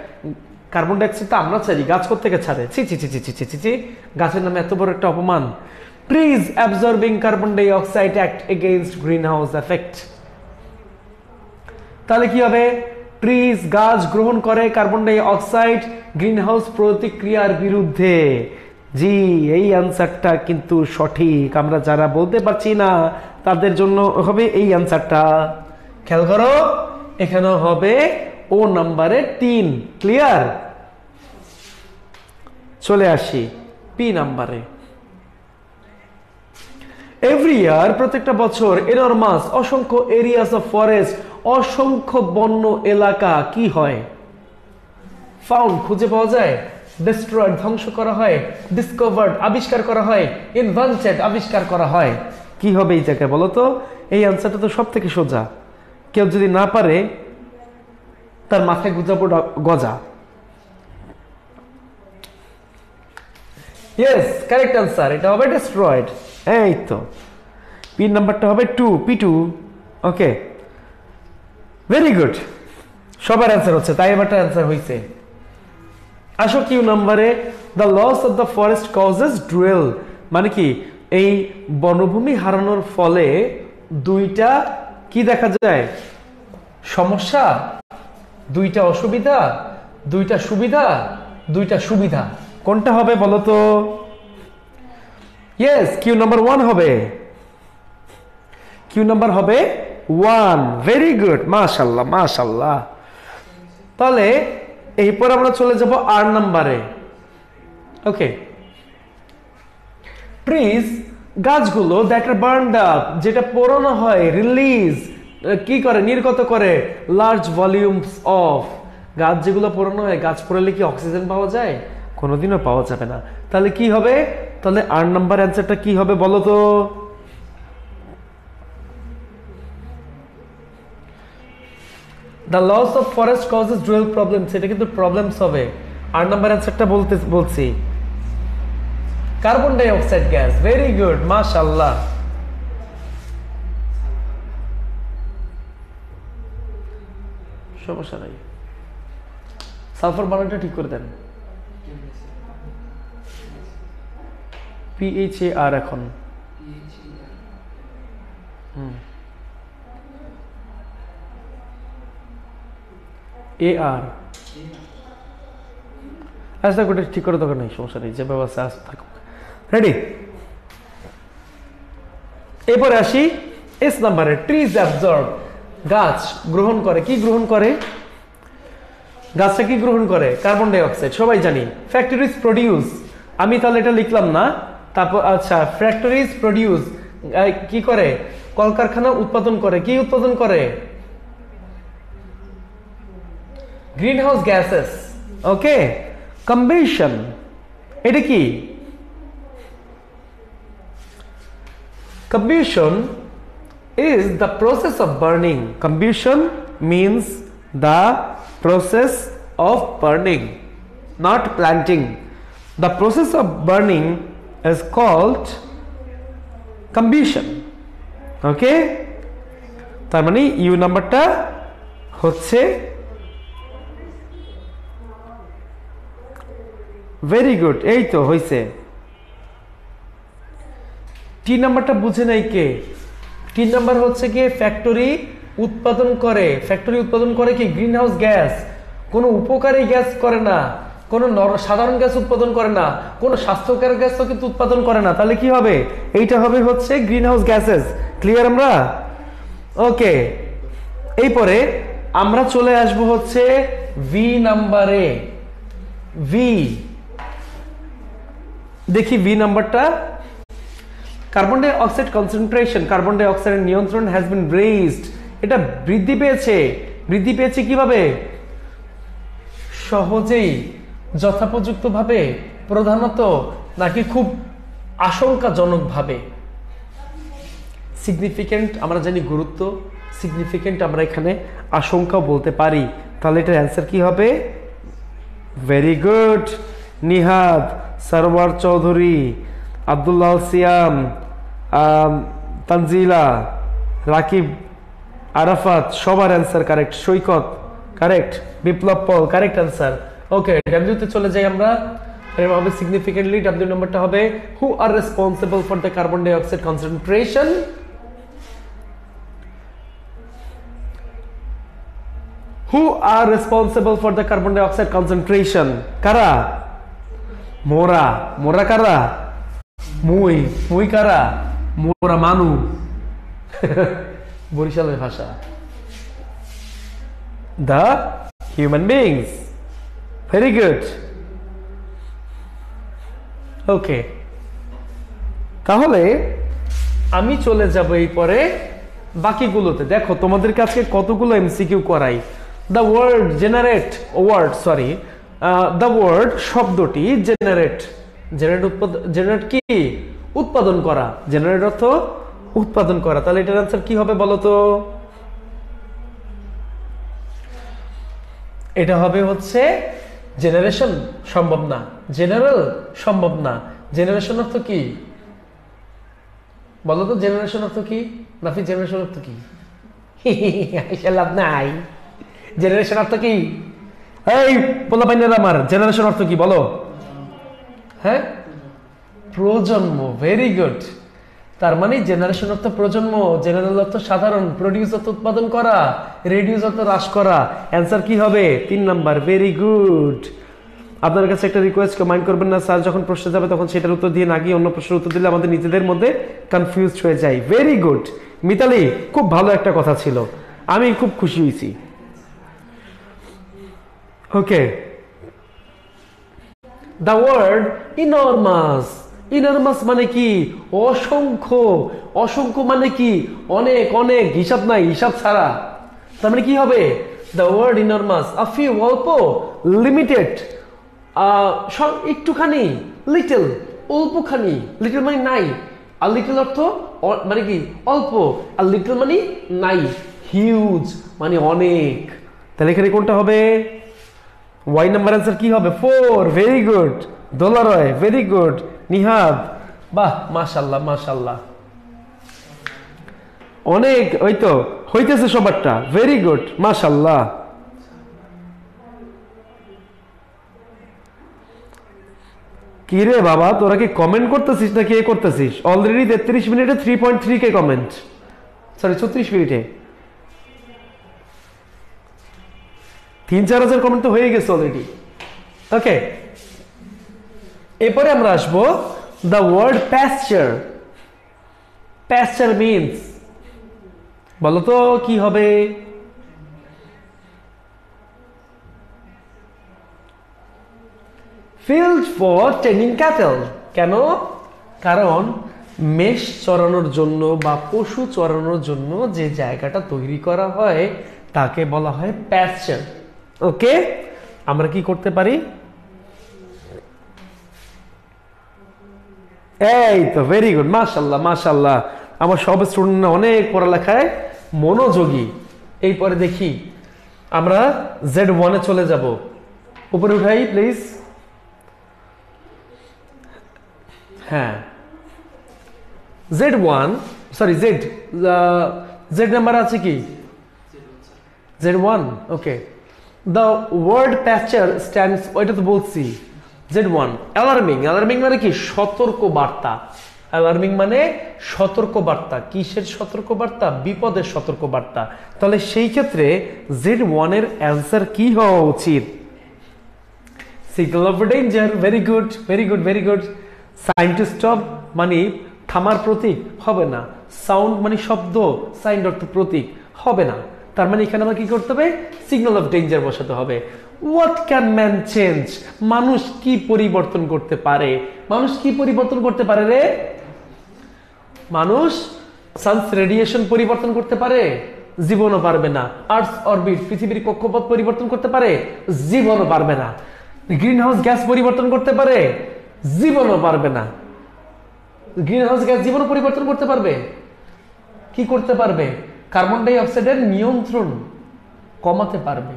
Carbon dioxide তো আমরা ছাড়ি, গাছ কোত্থেকে ছাড়ে? ছি ছি ছি ছি ছি ছি, গাছের নামে এত বড় একটা অপমান। Trees absorbing carbon dioxide act against greenhouse effect. তাহলে কি হবে? ট্রিজ গাছ গ্রহণ করে কার্বন ডাই অক্সাইড গ্রিনহাউস প্রতিক্রিয়ার বিরুদ্ধে। জি, এই অ্যান্সারটা কিন্তু সঠিক। আমরা যারা বলতে পারছি না তাদের জন্য হবে এই অ্যান্সারটা। খেয়াল করো, এখানে হবে ও নাম্বারে 3। ক্লিয়ার? চলে আসি পি নাম্বারে। এভরি ইয়ার, প্রত্যেকটা বছর, এনরমাস অসংখ্য এরিয়াস অফ ফরেস্ট, অসংখ্য বন্য এলাকা কি হয়? ফাউন্ড খুঁজে পাওয়া যায়, ডিস্ট্রয়েড ধ্বংস করা হয়, ডিসকভার্ড আবিষ্কার করা হয়, ইনভেন্টেড আবিষ্কার করা হয়। কি হবে এই জায়গায় বলো তো? এই অ্যান্সারটা তো সব থেকে সোজা। কেউ যদি না পারে তার মাথায় গুজাবো গজা। Yes, correct answer. এটা হবে ডিস্ট্রয়েড। এই তো, পি নাম্বারটা হবে 2, P2। Okay, very good. সবার অ্যান্সার হচ্ছে, তাই এবারটা অ্যান্সার হয়েছে। আসো কিউ নাম্বারে, the loss of the forest causes dual. মানে কি? এই বনভূমি হারানোর ফলে দুইটা কি দেখা যায়? সমস্যা দুইটা অসুবিধা, দুইটা সুবিধা, দুইটা সুবিধা, কোনটা হবে বলো তো? ইয়েস, কিউ নাম্বার 1 হবে। কিউ নাম্বার হবে 1। ভেরি গুড, মাশাআল্লাহ মাশাআল্লাহ। তাহলে এরপর আমরা চলে যাব আর নাম্বারে। ওকে, ট্রিজ, গাছগুলো দ্যাট আর বার্নড আপ, যেটা পোড়ানো হয়, রিলিজ, কি করে, নির্গত করে লার্জ ভলিউমস অফ, গাছ যেগুলো পোড়ানো হয়, গাছ পোড়ালে কি অক্সিজেন পাওয়া যায়? কোনোদিনও পাওয়া যাবে না। তাহলে কি হবে? তাহলে আর নাম্বার অ্যান্সারটা কি হবে বলো তো? The loss of forest causes dual problems, এটা কিন্তু প্রবলেমস হবে। আর নাম্বার অ্যান্সারটা বলছি carbon dioxide gas. Very good, মাশাআল্লাহ। সমস্যা নাই, সালফার বানানটা ঠিক করে দেন। PHAR এখন। AR আচ্ছা, গোটা ঠিক করে দরকার নেই, সমস্যা নেই, যে ব্যবস্থা আছে থাকুক। রেডি? এরপরে আসি এস নাম্বারে, ট্রিজ অ্যাবজর্ব, গাছ গ্রহণ করে। কি গ্রহণ করে? গাছটা কি গ্রহণ করে? কার্বন ডাই অক্সাইড, সবাই জানি। ফ্যাক্টরিজ প্রডিউস, আমি তাহলে এটা লিখলাম না। তারপর আচ্ছা, ফ্যাক্টরিজ প্রডিউস, কি করে? কলকারখানা উৎপাদন করে। কি উৎপাদন করে? Greenhouse gases. Okay, combustion, এটা কি? Combustion is the process of burning. Combustion means the process of burning, not planting. The process of burning is called combustion. Okay? তার মানে ইউ নাম্বারটা হচ্ছে ভেরি গুড, এই তো হয়েছে। টি নাম্বারটা বুঝে নাই কে? টি নাম্বার হচ্ছে কি, ফ্যাক্টরি উৎপাদন করে। ফ্যাক্টরি উৎপাদন করে কি? Green house gas. কোনো উপকারী গ্যাস করে না, কোনো সাধারণ গ্যাস উৎপাদন করে না, কোনো স্বাস্থ্যকর গ্যাস তো কিন্তু উৎপাদন করে না। তাহলে কি হবে? এইটা হবে হচ্ছে গ্রিন হাউস গ্যাসেস। ক্লিয়ার আমরা? ওকে, এরপরে আমরা চলে আসবো হচ্ছে ভি নাম্বারে। ভি দেখি, ভি নাম্বারটা, carbon dioxide concentration, carbon ডাই অক্সাইডের নিয়ন্ত্রণ হ্যাজ বিন রেইজড, এটা বৃদ্ধি পেয়েছে। বৃদ্ধি পেয়েছে কিভাবে? সহজেই, যথোপযুক্তভাবে, প্রধানত, নাকি খুব আশঙ্কাজনকভাবে? সিগনিফিকেন্ট আমরা জানি গুরুত্ব, সিগনিফিকেন্ট আমরা এখানে আশঙ্কা বলতে পারি। তাহলে এটার অ্যান্সার কি হবে? ভেরি গুড, নিহাদ, সরওয়ার চৌধুরী, আব্দুল্লাহ সিয়াম, তানজিলা, রাকিব, আরাফাত, সবার answer correct. Saikat correct, Biplab Paul correct answer. Okay, ডাব্লিউতে চলে যাই আমরা। এর হবে সিগনিফিকেন্টলি, ডাব্লিউ নাম্বারটা হবে who are responsible for the carbon dioxide concentration. Who are responsible for the carbon dioxide concentration? কারা? মোরা। মোরা কারা? মুই। মুই কারা? মোরা মানু, বরিশালের ভাষা। The human beings. Very good. Okay, তাহলে আমি চলে যাব এই পরে বাকিগুলোতে। দেখো তোমাদের কাছে কতগুলো এমসিকিউ করাই। The word generate, word sorry, the word শব্দটি জেনারেট, জেনারেট কি? উৎপাদন করা। জেনারেট অর্থ উৎপাদন করা। তাহলে এটার আনসার কি হবে বলো তো? এটা হবে হচ্ছে জেনারেশন, সম্ভব না। জেনারেল, সম্ভব না। জেনারেশন অর্থ কি বলো তো? জেনারেশন অর্থ কি? নাফি, জেনারেশন অর্থ কি? লাভ নাই। জেনারেশন অর্থ কি? এই পোলা পাইনের আমার, জেনারেশন অর্থ কি বলো? হ্যাঁ, প্রজন্ম। Very good. তার মানে জেনারেশন অর্থ প্রজন্ম, জেনারেল অর্থ সাধারণ, প্রডিউস অর্থ উৎপাদন করা, রেডিউস অর্থ হ্রাস করা। অ্যান্সার কি হবে? 3 নাম্বার। Very good. আপনার কাছে একটা রিকোয়েস্ট, মাইন্ড করবেন না, স্যার যখন প্রশ্নে যাবে তখন সেটার উত্তর দিয়ে না গিয়ে অন্য প্রশ্নের উত্তর দিলে আমাদের নিজেদের মধ্যে কনফিউজড হয়ে যায়। ভেরি গুড মিতালি, খুব ভালো একটা কথা ছিল, আমি খুব খুশি হয়েছি। ওকে, দ্য ওয়ার্ড ইনরমাস। ইনরমাস মানে কি? অসংখ্য। অসংখ্য মানে কি? অনেক অনেক, হিসাব নাই, হিসাব ছাড়া। তার মানে কি হবে? The word enormous, a few, অল্প, লিমিটেড, একটুখানি, লিটল, অল্পখানি। লিটল মানে নাই, আর লিটল অর্থ মানে কি? অল্প, আর লিটল মানে নাই। হিউজ মানে অনেক। তাহলে এখানে কোনটা হবে? ওয়াই নাম্বার অ্যান্সার কি হবে? 4। Very good Dolaroy, very good Nihad, বাহ, মাশাল্লাহ মাশাল্লাহ, অনেক। ওই তো হইতেছে সবারটা, ভেরি গুড মাশাল্লাহ। কি রে বাবা, তোরা কি কমেন্ট করতেছিস না কে করতেছিস? অলরেডি 33 মিনিটে 3.3 কে কমেন্ট, সরি 36 মিনিটে 3-4 হাজার কমেন্ট তো হয়ে গেছে অলরেডি। ওকে, এরপরে আমরা আসবো the word pasture. Pasture means, বলো তো কি হবে? ফিল্ড ফর টেনিং ক্যাটেল। কেন? কারণ মেষ চড়ানোর জন্য বা পশু চড়ানোর জন্য যে জায়গাটা তৈরি করা হয় তাকে বলা হয় প্যাস্চার। ওকে, আমরা কি করতে পারি? এই তো ভেরি গুড, মাশাল্লাহ মাশাল্লাহ, আমার সব স্টুডেন্ট অনেক পড়ালেখায় মনোযোগী। এই পরে দেখি আমরা Z1 চলে যাব। উপরে উঠাই প্লিজ। হ্যাঁ, Z1, সরি Z নাম্বার আছে কি? Z1। Okay, the word pasture stands, ওইটা তো বলছি। Z1 alarming. অ্যালার্মিং মানে কি? সতর্ক বার্তা। অ্যালার্মিং মানে সতর্ক বার্তা। কিসের সতর্ক বার্তা? বিপদের সতর্ক বার্তা। তাহলে সেই ক্ষেত্রে Z1 এর অ্যান্সার কি হওয়া উচিত? Signal of danger. Very good very good very good. Sign to stop মানে থামার প্রতীক, হবে না। সাউন্ড মানে শব্দ, সাইন অর্থ প্রতীক, হবে না। তার মানে এখানে আমরা কি করতে হবে? সিগন্যাল অফ ডেঞ্জার বসাতে হবে। What can man change? মানুষ কি পরিবর্তন করতে পারে? মানুষ কি পরিবর্তন করতে পারে রে? মানুষ সানস রেডিয়েশন পরিবর্তন করতে পারে? জীবনও পারবে না। আর্থ অরবিট, পৃথিবীর কক্ষপথ পরিবর্তন করতে পারে? জীবনও পারবে না। গ্রিন হাউস গ্যাস পরিবর্তন করতে পারে? জীবনও পারবে না। গ্রিন হাউস গ্যাস জীবনও পরিবর্তন করতে পারবে? কি করতে পারবে? কার্বন ডাই অক্সাইডের নিয়ন্ত্রণ কমাতে পারবে,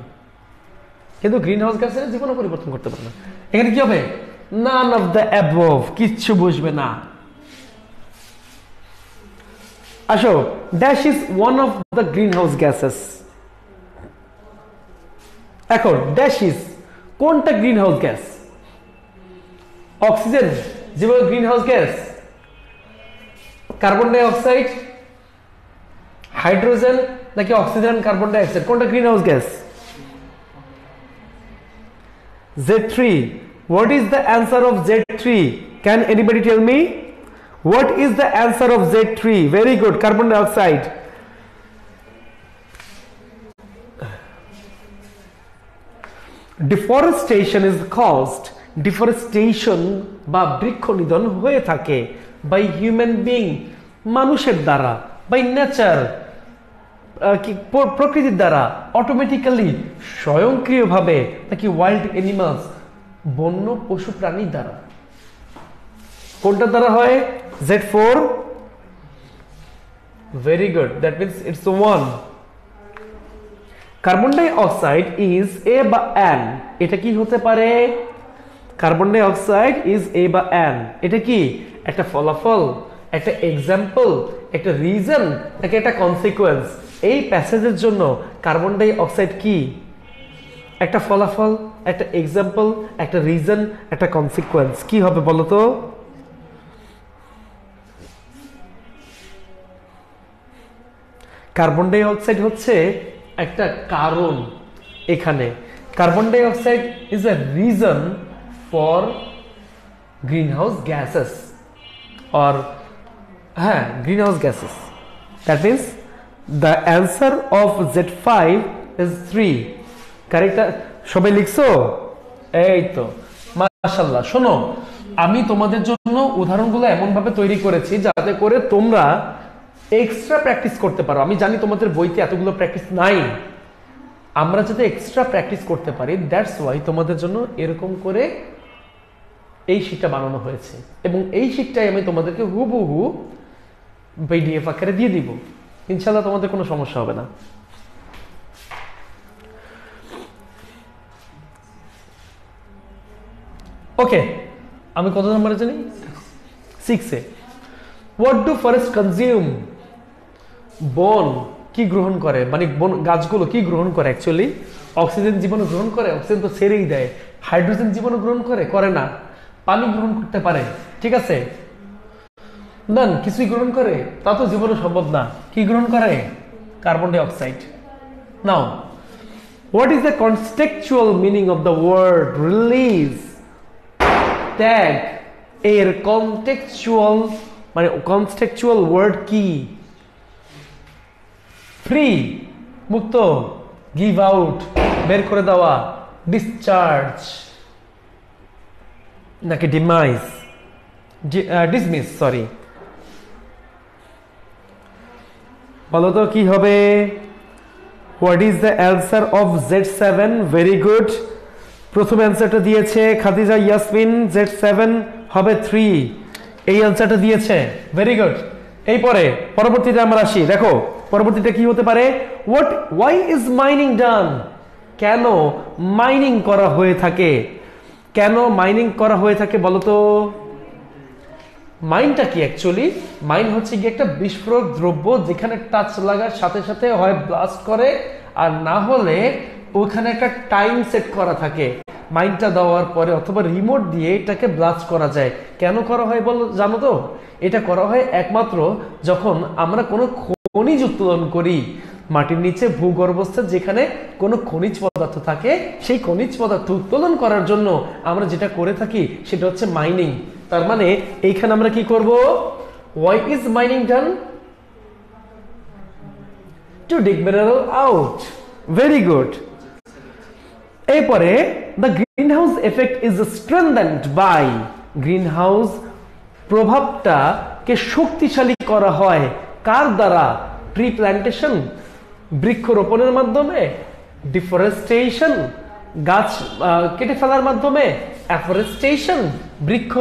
কিন্তু গ্রিন হাউস গ্যাসের জীবনও পরিবর্তন করতে পারবে না। এখানে কি হবে? নান অফ দ্য অ্যাবভ, কিচ্ছু বুঝবে না। আসো, dash is one of the green house gases. এখন ড্যাশ ইজ কোনটা গ্রিন হাউস গ্যাস? অক্সিজেন জীবন green house gas, carbon die oxide, hydrogen, নাকি অক্সিজেন কার্বন ডাই অক্সাইড? কোনটা green house gas? Z3. What is the answer of Z3? Can anybody tell me? What is the answer of Z3? Very good, carbon dioxide. Deforestation is caused, deforestation বা বৃক্ষ নিধন হয়ে থাকে by human being, মানুষের দ্বারা, by nature, প্রকৃতির দ্বারা, automatically, স্বয়ংক্রিয়ভাবে, নাকি ওয়াইল্ড অ্যানিমালস, বন্য পশু প্রাণীর দ্বারা? কোনটার দ্বারা হয়? Z4. Very good, that means it's 1. Carbon dioxide is a বা অ্যান, এটা কি হতে পারে? Carbon dioxide is a বা অ্যান, এটা কি একটা ফলাফল, একটা এক্সাম্পল, একটা রিজন, নাকি একটা কনসিকুয়েন্স? এই প্যাসেজের জন্য কার্বন ডাই অক্সাইড কি একটা ফলাফল, একটা এক্সাম্পল, একটা রিজন, একটা কনসিকুয়েন্স? কি হবে বলো তো? কার্বন ডাই অক্সাইড হচ্ছে একটা কারণ। এখানে carbon dioxide is a reason for greenhouse gases or হ্যাঁ greenhouse gases. That means the answer of Z5 is 3। Correct? সবাই লিখছো? এই তো মাশাআল্লাহ। শোনো, আমি তোমাদের জন্য উদাহরণগুলো এমন ভাবে তৈরি করেছি যাতে করে তোমরা এক্সট্রা প্র্যাকটিস করতে পারো। আমি জানি তোমাদের বইতে এতগুলো প্র্যাকটিস নাই, আমরা যাতে এক্সট্রা প্র্যাকটিস করতে পারি, দ্যাটস ওয়াই তোমাদের জন্য এরকম করে এই শীটটা বানানো হয়েছে। এবং এই শীটটাই আমি তোমাদেরকে হুবহু পিডিএফ আকারে দিয়ে দিব, ইনশাআল্লাহ তোমাদের কোনো সমস্যা হবে না। ওকে, আমি কত নম্বরে জানি? 6-এ। What do forest consume? বন কি গ্রহণ করে, মানে বন গাছগুলো কি গ্রহণ করে? অ্যাকচুয়ালি অক্সিজেন জীবাণু গ্রহণ করে? অক্সিজেন তো ছেড়েই দেয়। হাইড্রোজেন জীবাণু গ্রহণ করে? করে না। পানি গ্রহণ করতে পারে, ঠিক আছে, না কিছুই গ্রহণ করে? তা তো জীবাণু সম্ভব না। কি গ্রহণ করে? Carbon dioxide. Now, what is the contextual meaning of the word release? Tag এর কনটেক্সচুয়াল মানে কনটেক্সচুয়াল ওয়ার্ড কি? ফ্রি মুক্ত, গিভ আউট বের করে দেওয়া, ডিসচার্জ নাকি ডিমাইজ? Dismiss, sorry. বলো তো কি হবে? What is the answer of Z7? Very good. প্রথম অ্যান্সারটা দিয়েছে খাদিজা ইয়াসমিন, Z7 হবে 3। এই অ্যান্সারটা দিয়েছে, ভেরি গুড। এই পরবর্তীতে আমরা আসি। দেখো পরবর্তীটা কি হতে পারে? ওয়াই ইজ মাইনিং ডান? কেন মাইনিং করা হয়ে থাকে? কেন মাইনিং করা হয়ে থাকে বলো তো? মাইনটা কি অ্যাকচুয়ালি? মাইন হচ্ছে কি একটা বিস্ফোরক দ্রব্য, যেখানে টাচ লাগার সাথে সাথে হয় ব্লাস্ট করে, আর না হলে ওখানে একটা টাইম সেট করা থাকে। মাইনটা দেওয়ার পরে অথবা রিমোট দিয়ে এটাকে ব্লাস্ট করা যায়। কেন করা হয় বলো, জানো তো? এটা করা হয় একমাত্র যখন আমরা কোনো খনিজ উত্তোলন করি মাটির নিচে ভূগর্ভস্থ, যেখানে কোনো খনিজ পদার্থ থাকে, সেই খনিজ পদার্থ উত্তোলন করার জন্য আমরা যেটা করে থাকি সেটা হচ্ছে মাইনিং। তার মানে এইখানে আমরা কি করব? Why is mining done? To dig mineral out. Very good. এরপরে the greenhouse effect is strengthened by, greenhouse প্রভাবটাকে শক্তিশালী করা হয় কার দ্বারা? ট্রি প্ল্যান্টেশন, বৃক্ষরোপণের মাধ্যমে, ডিফরেস্টেশন, গাছ কেটে ফেলার মাধ্যমে, অ্যাফরেস্টেশন, বৃক্ষ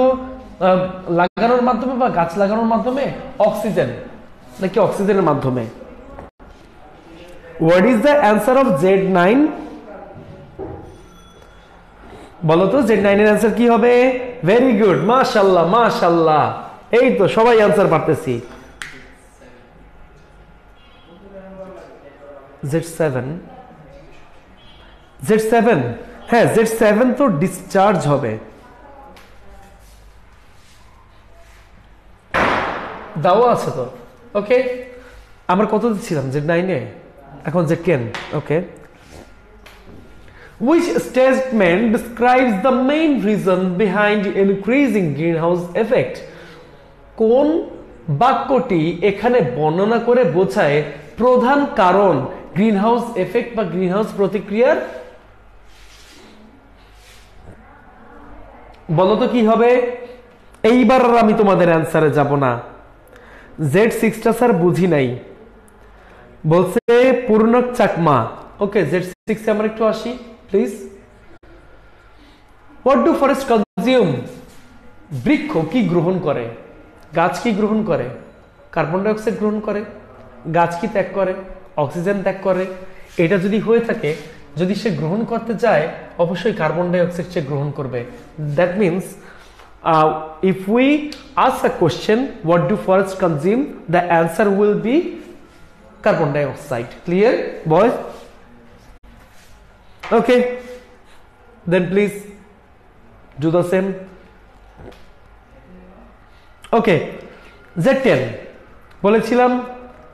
লাগানোর মাধ্যমে বা গাছ লাগানোর মাধ্যমে, অক্সিজেন নাকি অক্সিজেনের মাধ্যমে? What is the answer of Z9? বলো তো Z9 এর অ্যান্সার কি হবে? ভেরি গুড, মাশাআল্লাহ মাশাআল্লাহ। এই তো সবাই অ্যান্সার পারতেছি। Z7 হ্যাঁ, Z7 তো ডিসচার্জ হবে। দাও আছে তো। ওকে, আমরা কত দিচ্ছিলাম? Z9 এ, এখন Z10। Okay, which statement describes the main reason behind increasing greenhouse effect? কোন বাক্যটি এখানে বর্ণনা করে বোঝায় প্রধান কারণ গ্রিনহাউস এফেক্ট বা গ্রিনহাউস প্রতিক্রিয়ার? বলো তো কি হবে? এইবার আমি তোমাদের অ্যান্সারে যাব না। Z6টা স্যার বুঝি নাই বলছে পূর্ণক চাকমা। ওকে, Z6 এ আমরা একটু আসি please. What do forest consume? বৃক্ষ কি গ্রহণ করে? গাছ কি গ্রহণ করে? কার্বন ডাই অক্সাইড গ্রহণ করে। গাছ কি ত্যাগ করে? অক্সিজেন ত্যাগ করে। এটা যদি হয়ে থাকে, যদি সে গ্রহণ করতে চায়, অবশ্যই কার্বন ডাই অক্সাইড সে গ্রহণ করবে। That means if we ask a question, what do forests consume, the answer will be carbon dioxide. Clear boys? Okay, then please do the same. Okay, Z10 বলেছিলাম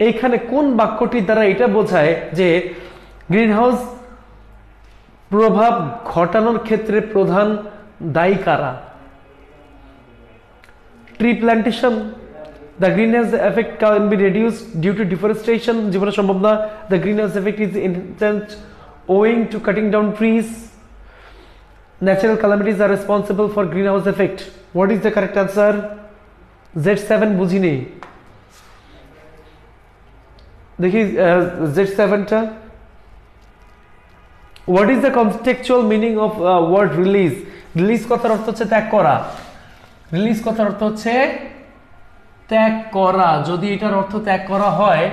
এইখানে কোন বাক্যটি দ্বারা এটা বোঝায় যে গ্রিন হাউস প্রভাব ঘটানোর ক্ষেত্রে প্রধান দায়ী কারা? Tree plantation, the greenhouse effect can be reduced due to deforestation, জীবনে সম্ভব না। the greenhouse effect is intense owing to cutting down trees, natural calamities are responsible for greenhouse effect. What is the correct answer? Z7 বুঝিনি, দেখি Z7 টা। what is the contextual meaning of word release? Release কথার অর্থ হচ্ছে ত্যাগ করা, release কথার অর্থ হচ্ছে ত্যাগ করা। যদি এটার অর্থ ত্যাগ করা হয়,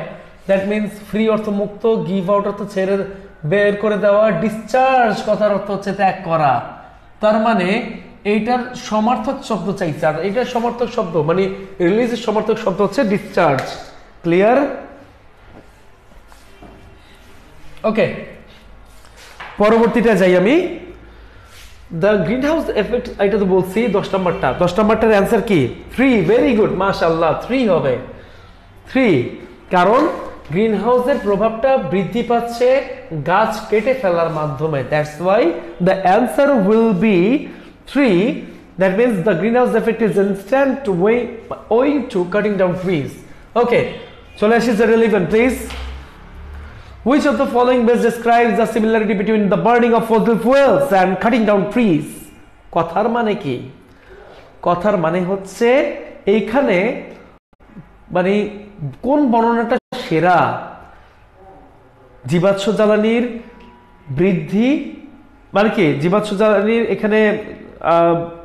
দ্যাট মিন্স ফ্রি অর্থ মুক্ত, গিভ আউট অর্থ ছেড়ে বের করে দেওয়া, ডিসচার্জ কথার অর্থ হচ্ছে ত্যাগ করা। তার মানে এইটার সমার্থক শব্দ চাইছে, আর এটার সমার্থক শব্দ মানে রিলিজের সমার্থক শব্দ হচ্ছে ডিসচার্জ। ক্লিয়ার? ওকে, পরবর্তীটা যাই আমি। দ্য গ্রিন হাউস এফেক্ট, এটা তো বলছি 10 নম্বরটা। 10 নম্বরটার অ্যান্সার কি? 3। ভেরি গুড, মাশাআল্লাহ, 3 হবে। 3 কারণ গ্রিন হাউসের প্রভাবটা বৃদ্ধি পাচ্ছে গাছ কেটে ফেলার মাধ্যমে। That's why the answer will be 3. That means the green house effect is instant owing to cutting down trees. Okay, চলে আসি যে relevant please. Which of the following best describes the similarity between the burning of fossil fuels and cutting down trees? কথার মানে কি? কথার মানে হচ্ছে এইখানে মানে কোন বর্ণনাটা সেরা? জীবাশ্ম জ্বালানির বৃদ্ধি মানে কি? জীবাশ্ম জ্বালানির এখানে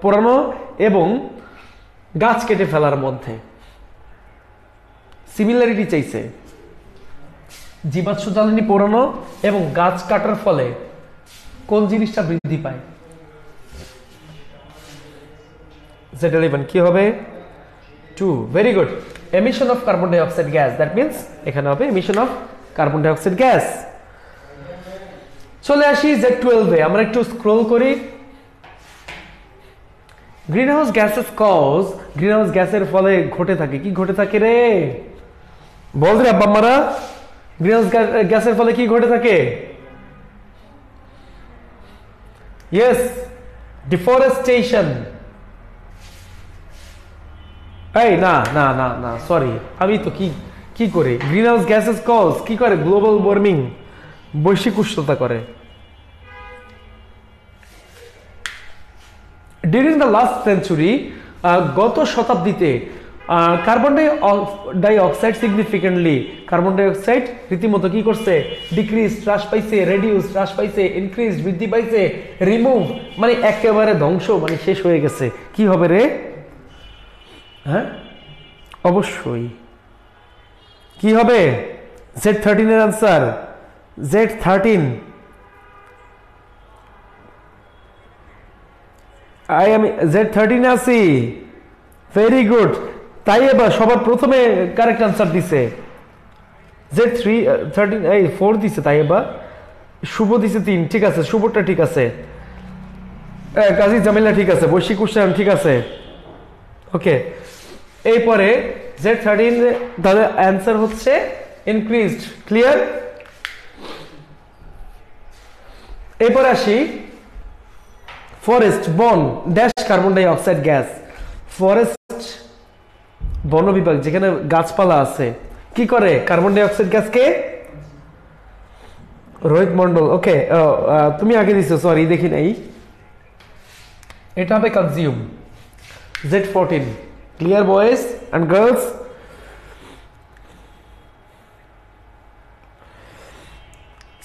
পোড়ানো এবং গাছ কেটে ফেলার মধ্যে সিমিলারিটি চাইছে। জীবাশ্ম জ্বালানি পোড়ানো এবং গাছ কাটার ফলে কোন জিনিসটা বৃদ্ধি পায়? Z11 কি হবে? 2। Very good. Emission of carbon dioxide gas, that means এখানে হবে emission of carbon dioxide gas. চলে আসি Z12 এ, আমরা একটু স্ক্রল করি। Greenhouse gases cause, greenhouse গ্যাসের ফলে ঘটে থাকে কি? ঘটে থাকে রে, বল রে আব্বা মারা। গ্রিনহাউস গ্যাসের ফলে কি ঘটে থাকে? Yes, deforestation. এই না না না না, সরি, আমি তো কি করে গ্রিনহাউস গ্যাসেস কজ কি করে? গ্লোবাল ওয়ার্মিং, বৈশ্বিক উষ্ণতা করে। ডিউরিং দ্য লাস্ট সেঞ্চুরি, গত শতাব্দীতে carbon die oxide significantly, carbon die oxide রীতিমতো কি করছে? ডিক্রিজ, হ্রাস পাইছে, রেডিউস হ্রাস পাইছে, ইনক্রিজ বৃদ্ধি পাইছে, রিমুভ মানে একেবারে ধ্বংস মানে শেষ হয়ে গেছে। কি হবে রে? হ্যাঁ অবশ্যই কি হবে? Z13 এর আনসার। Z13 আমি Z13 আছি। Very good. তাই এবার সবার প্রথমে কারেক্ট আনসার দিছে Z13, এই 4 দিছে। তাই এবার শুভ দিছে 3। ঠিক আছে, শুভটা ঠিক আছে, কাজী জামিলা ঠিক আছে, বৈশ্বিক উষ্ণায়ন ঠিক আছে। ওকে, এরপরে Z13 তাহলে অ্যান্সার হচ্ছে ইনক্রিজড। ক্লিয়ার? এরপর আসি ফরেস্ট, বন dash carbon dioxide gas. Forest বন বিভাগ, যেখানে গাছপালা আছে, কি করে? Carbon die oxide গ্যাসকে Rohit Mondal, ওকে তুমি আগে দিছো, সরি দেখি নাই। এটা হবে consume. Z14। Clear boys and girls?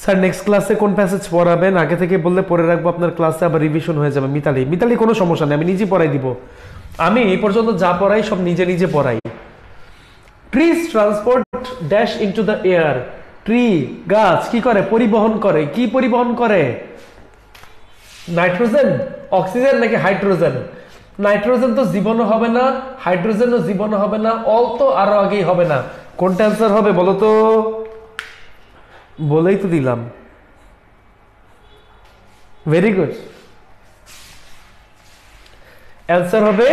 Sir next ক্লাসে কোন প্যাসেজ পড়াবেন? আগে থেকে বললে পড়ে রাখবো, আপনার ক্লাসে আবার রিভিশন হয়ে যাবে। মিতালি কোনো সমস্যা নেই, আমি নিজে পড়াই দিব। আমি এই পর্যন্ত যা পড়াই সব নিজে নিজে পড়াই। Trees transport dash into the air. Tree গাছ কি করে? পরিবহন করে। কি পরিবহন করে? নাইট্রোজেন, অক্সিজেন নাকি হাইড্রোজেন? নাইট্রোজেন তো জীবনও হবে না, হাইড্রোজেনও জীবনও হবে না, অল তো আরো আগেই হবে না। কোনটা অ্যান্সার হবে বলো তো? বলেই তো দিলাম। Very good. অ্যান্সার হবে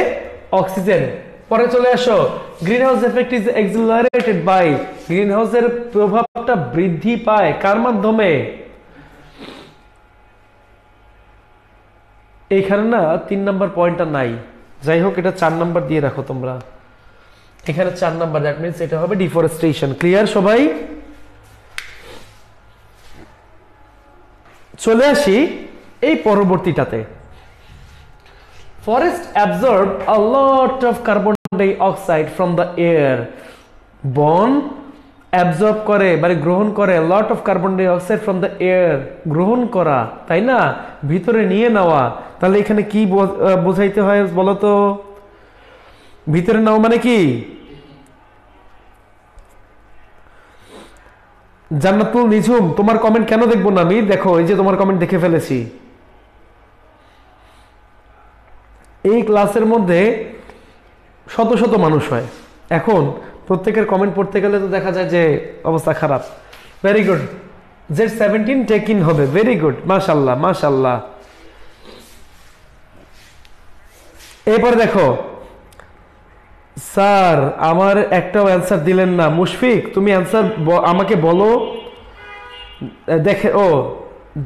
অক্সিজেন। পরে চলে আসো, green house effect is accelerated by, গ্রিন হাউসের প্রভাবটা বৃদ্ধি পায় কার মাধ্যমে? এইখানে না 3 নাম্বার পয়েন্টটা নাই, যাই হোক এটা 4 নাম্বার দিয়ে রাখো তোমরা, এখানে 4 নাম্বার, দ্যাট মিন্স এটা হবে ডিফরেস্টেশন। ক্লিয়ার সবাই? চলে আসি এই পরবর্তীটাতে। Forest absorb a lot of carbon die oxide from the air, বন অ্যাবজর্ব করে মানে গ্রহণ করে লট of carbon die oxide from the air, গ্রহণ করা, তাই না, ভিতরে নিয়ে নেওয়া। তাহলে এখানে কি বোঝাইতে হয় বলতো? ভিতরে নেওয়া মানে কি? জান্নাতুল নিঝুম, তোমার কমেন্ট কেন দেখবো না আমি? দেখো এই যে তোমার কমেন্ট দেখে ফেলেছি। এই ক্লাসের মধ্যে শত শত মানুষ হয়, এখন প্রত্যেকের কমেন্ট পড়তে গেলে তো দেখা যায় যে অবস্থা খারাপ। Very good, Z17 take in হবে, ভেরি গুড, মাশাল্লাহ মাশাল্লাহ। এরপরে দেখো, স্যার আমার একটাও অ্যান্সার দিলেন না। মুশফিক তুমি অ্যান্সার আমাকে বলো। দেখে ও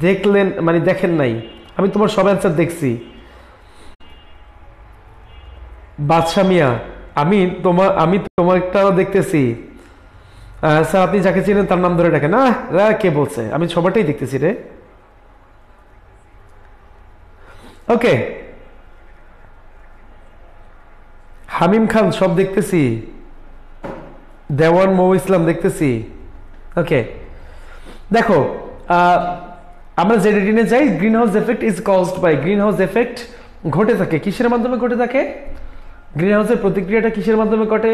দেখলেন মানে দেখেন নাই, আমি তোমার সব অ্যান্সার দেখছি। বাদশা মিয়া, আমি তোমারটাও দেখতেছি। স্যার আপনি যাকে চিনেন তার নাম ধরে ডাকেন না, কে বলছে? আমি সবারটাই দেখতেছি রে। ওকে, হামিম খান সব দেখতেছি, দেওয়ান মৌ ইসলাম দেখতেছি। ওকে দেখো, আমরা Z18 এ যাই। Green house effect is caused by, green house effect ঘটে থাকে কিসের মাধ্যমে ঘটে থাকে? গ্রিন হাউসের প্রতিক্রিয়াটা কিসের মাধ্যমে ঘটে?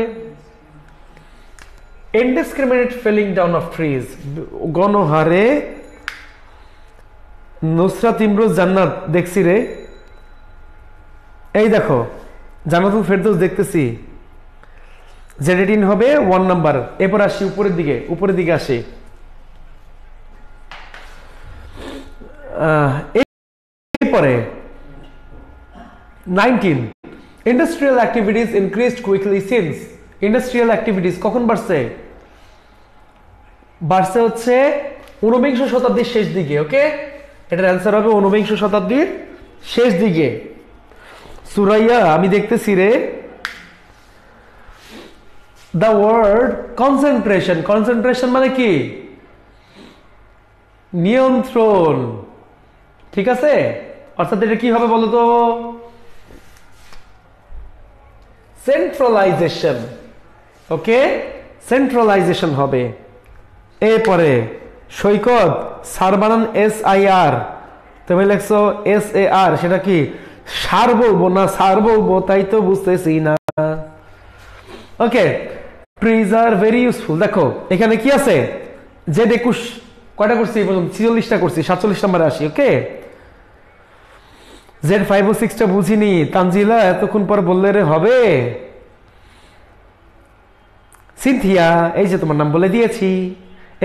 Indiscriminate felling down of trees, গণহারে। নুসরাত ইমরোজ জান্নাত দেখছি রে, এই দেখো জান্নাতুল ফেরদৌস দেখতেছি। Z18 হবে 1 নাম্বার। এরপর আসি উপরের দিকে আসি। এরপরে 19, industrial activities increased quickly since, industrial activities কখন বাড়ছে? বাড়ছে হচ্ছে 19বিংশ শতাব্দীর শেষ দিকে। ওকে, এটার অ্যান্সার হবে 19বিংশ শতাব্দীর শেষ দিকে। সুরাইয়া আমি দেখতেছি রে। দ্য ওয়ার্ড কনসেন্ট্রেশন, কনসেন্ট্রেশন মানে কি? নিয়ন্ত্রণ, ঠিক আছে? অর্থাৎ এটা কি হবে বলতো? সেন্ট্রালাইজেশন। ওকে, সেন্ট্রালাইজেশন হবে। এরপরে সৈকত, সার বানান SIR, তুমি লেখছো SAR, সেটা কি সার বলবো না সার বলবো তাই তো বুঝতেছি না। ওকে, ট্রিজ আর ভেরি ইউজফুল। দেখো এখানে কি আছে? Z21 কয়টা করছি? 46টা করছি, 47 নম্বরে আসি। ওকে, Z5 ও 6টা বুঝিনি। তানজিলা এতক্ষণ পর বললে রে হবে। সিনথিয়া, এই যে তোমার নাম বলে দিয়েছি।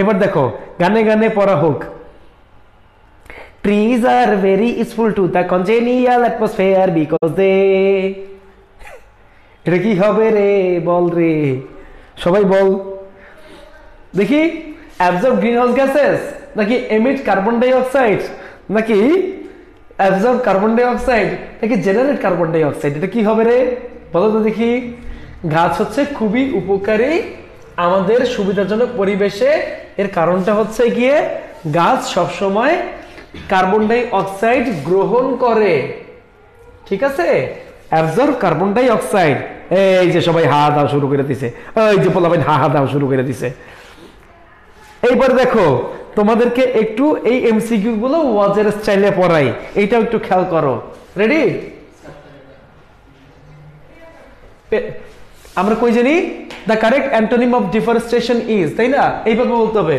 এবার দেখো গানে গানে পড়া হোক। Trees are very useful to the congenial atmosphere because they, এটা কি হবে রে? বল রে, সবাই বল দেখি। অ্যাবজর্ব গ্রিনহাউস গ্যাসেস নাকি এমিট কার্বন ডাই অক্সাইড, নাকি অ্যাবজর্ব কার্বন ডাই অক্সাইড নাকি জেনারেট কার্বন ডাই অক্সাইড? এটা কি হবে রে বলো তো দেখি। গাছ হচ্ছে খুবই উপকারী আমাদের সুবিধাজনক পরিবেশে। এর কারণটা হচ্ছে গিয়ে গাছ সবসময় কার্বন ডাই অক্সাইড গ্রহণ করে, ঠিক আছে? Absorb carbon die oxide. এই যে সবাই হা দাও শুরু করে দিছে, এই যে বলবেন হা হা দাও শুরু করে দিছে। এইবার দেখো তোমাদেরকে একটু এই MCQ গুলো ওয়াজের স্টাইলে পড়াই, এইটাও একটু খেয়াল করো। রেডি? আমরা কই জানি the correct antonym of deforestation is, তাই না? এইভাবে বলতে হবে,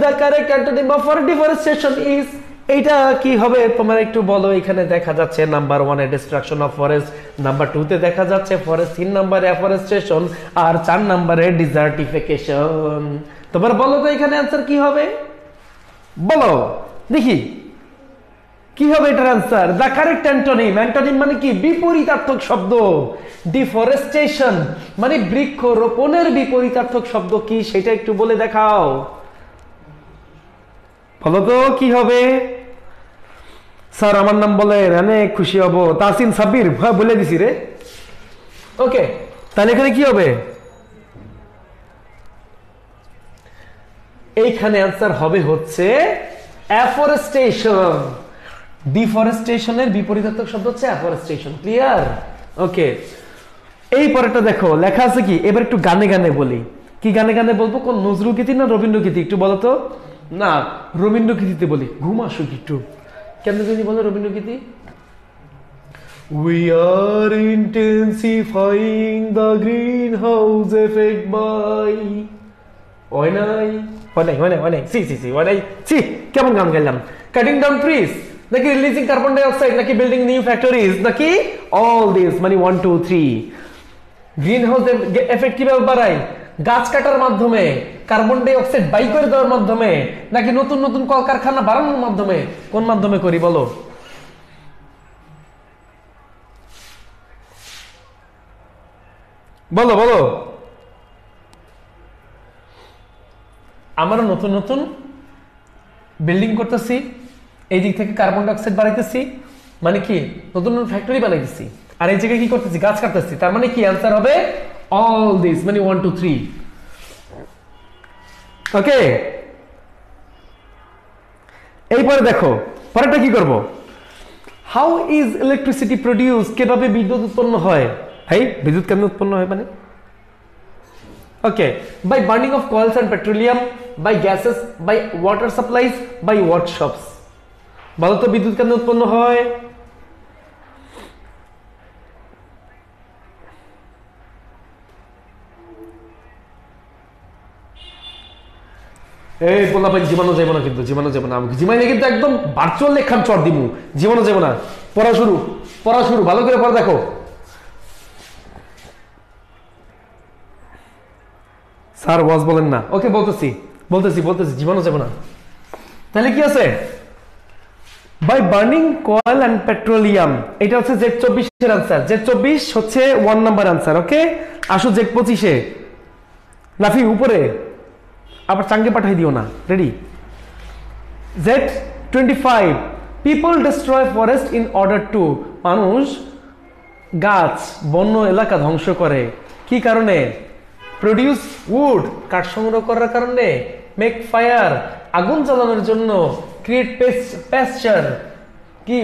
the correct antonym of deforestation is. এইটা কি হবে তোমরা একটু বলো। এখানে দেখা যাচ্ছে number 1 A destruction of forest, number 2 তে দেখা যাচ্ছে ফরেস্ট, 3 নম্বরে এফরেস্টেশন, আর 4 নম্বরে ডিজার্টিফিকেশন। তোমরা বলো তো এখানে অ্যান্সার কি হবে? বলো দেখি। কি হবে এটার answer? The correct antonym, antonym মানে কি? বিপরীতার্থক শব্দ। ডিফরেস্টেশন মানে বৃক্ষরোপণের বিপরীতার্থক শব্দ কি সেটা একটু বলে দেখাও। বলো তো কি হবে? স্যার আমার নাম বলেন, অনেক খুশি হব। তাসিন সাব্বির, বলে দিছি রে। ওকে, তাহলে এখানে কি হবে? এইখানে অ্যান্সার হবে হচ্ছে অ্যাফরেস্টেশন। ডিফরেস্টেশনের বিপরীতার্থক শব্দ হচ্ছে অ্যাফরেস্টেশন। ক্লিয়ার? ওকে, এই পরেরটা দেখো লেখা আছে কি, এবার একটু গানে গানে বলি। কি গানে গানে বলবো? কোন নজরুলগীতি না রবীন্দ্রগীতি একটু বলো তো। না, রবীন্দ্রগীতিতে বলি, ঘুম আসুক একটু। কেমন জানি বলো রবীন্দ্রগীতি? We are intensifying the greenhouse effect by হয় নাই কেমন গান গাইলাম? কাটিং ডাউন ট্রিজ নাকি রিলিজিং কার্বন ডাই অক্সাইড নাকি বিল্ডিং নিউ ফ্যাক্টরিজ নাকি অল দিস, মানে 1 2 3। গ্রিন হাউস এফেক্ট কিভাবে বাড়াই? গাছ কাটার মাধ্যমে, কার্বন ডাই অক্সাইড বাই করে দেওয়ার মাধ্যমে, নাকি নতুন নতুন কলকারখানা বাড়ানোর মাধ্যমে? কোন মাধ্যমে করি বলো? বলো বলো। আমরা নতুন নতুন বিল্ডিং করতেছি, এই দিক থেকে কার্বন ডাই অক্সাইড বাড়াইতেছি, মানে কি নতুন নতুন ফ্যাক্টরি বানাইতেছি, আর এই জায়গায় কি করতেছি? গাছ কাটতেছি। তার মানে কি অ্যান্সার হবে অল দিস, মানে 1 2 3। ওকে, এইপরে দেখো পরেরটা কি করব? How is electricity produce? কিভাবে বিদ্যুৎ উৎপন্ন হয়? ভাই বিদ্যুৎ কেমনে উৎপন্ন হয় মানে? Okay, by burning of coals and petroleum, by gases, by water supplies, by workshops. বলো তো বিদ্যুৎ কেমনে উৎপন্ন হয়? এই বলা ভাই জীবাণু যাবো না, কিন্তু জীবাণু যাবো না, আমি জীবাণু কিন্তু একদম ভার্চুয়াল লেখান চর দিমু। জীবাণু যাবো না। পড়া শুরু, পড়া শুরু, ভালো করে পড়া দেখো। স্যার ওয়াজ বলেন না। ওকে, বলতেছি বলতেছি বলতেছি, জীবাণু যাবো না। তাহলে কি আছে? By burning coal and petroleum, এটা হচ্ছে Z24 এর আনসার। Z24 হচ্ছে 1 নাম্বার আনসার। ওকে, আসো Z25 এ। লাফি উপরে, আবার চাঙ্গে পাঠাই দিও না। Ready? Z25, people destroy forest in order to, মানুষ গাছ বন্য এলাকা ধ্বংস করে কি কারণে? প্রডিউস উড, কাঠ সংগ্রহ করার কারণে। মেক ফায়ার, আগুন জ্বালানোর জন্য। ক্রিয়েট প্যাস্চার, কি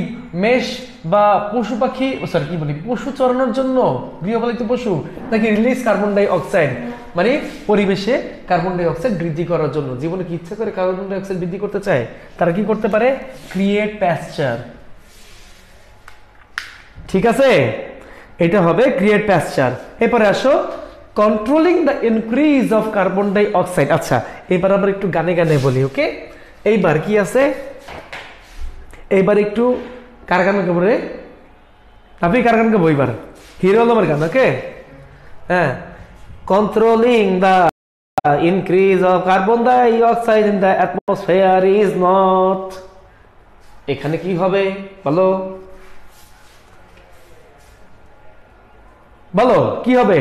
মেষ বা পশু পাখি, সরি কি বলি, পশু চরানোর জন্য, গৃহপালিত পশু। নাকি রিলিজ কার্বন ডাই অক্সাইড, মানে পরিবেশে কার্বন ডাই অক্সাইড বৃদ্ধি করার জন্য। জীবনে কি ইচ্ছা করে কার্বন ডাই অক্সাইড বৃদ্ধি করতে চায়, তারা কি করতে পারে? Create pasture. ঠিক আছে, এটা হবে ক্রিয়েট প্যাস্চার। এরপরে আসো controlling the increase of carbon dioxide. আচ্ছা, এবার আবার একটু গানে গানে বলি। ওকে, এইবার কি আছে? এইবার একটু কার গান গাবো রে? আপনি কার গান গাবো এবার? হিরো আলমের গান। ওকে, হ্যাঁ, controlling the increase of carbon dioxide in the atmosphere is not. এখানে কি হবে বলো? বলো কি হবে?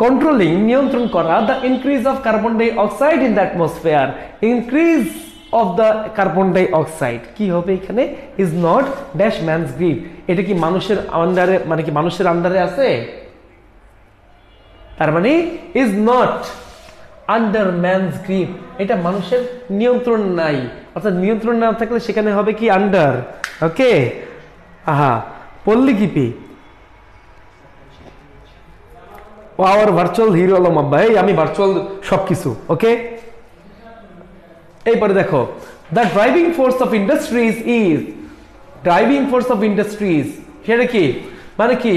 কন্ট্রোলিং, নিয়ন্ত্রণ করা, the increase of carbon dioxide in the atmosphere, increase of the carbon dioxide কি হবে এখানে? Is not dash man's grip. এটা কি মানুষের আন্ডারে, মানে কি মানুষের আন্ডারে আছে? তার মানে is not under man's grip, এটা মানুষের নিয়ন্ত্রণ নাই। অর্থাৎ নিয়ন্ত্রণ না থাকলে সেখানে হবে কি? আন্ডার। ওকে, আহা পল্লী কিপি পাওয়ার ভার্চুয়াল হিরো আলম আব্বা, এই আমি ভার্চুয়াল সবকিছু। ওকে, এইবারে দেখো the driving force of industries is, driving force of industries সেটা কি? মানে কি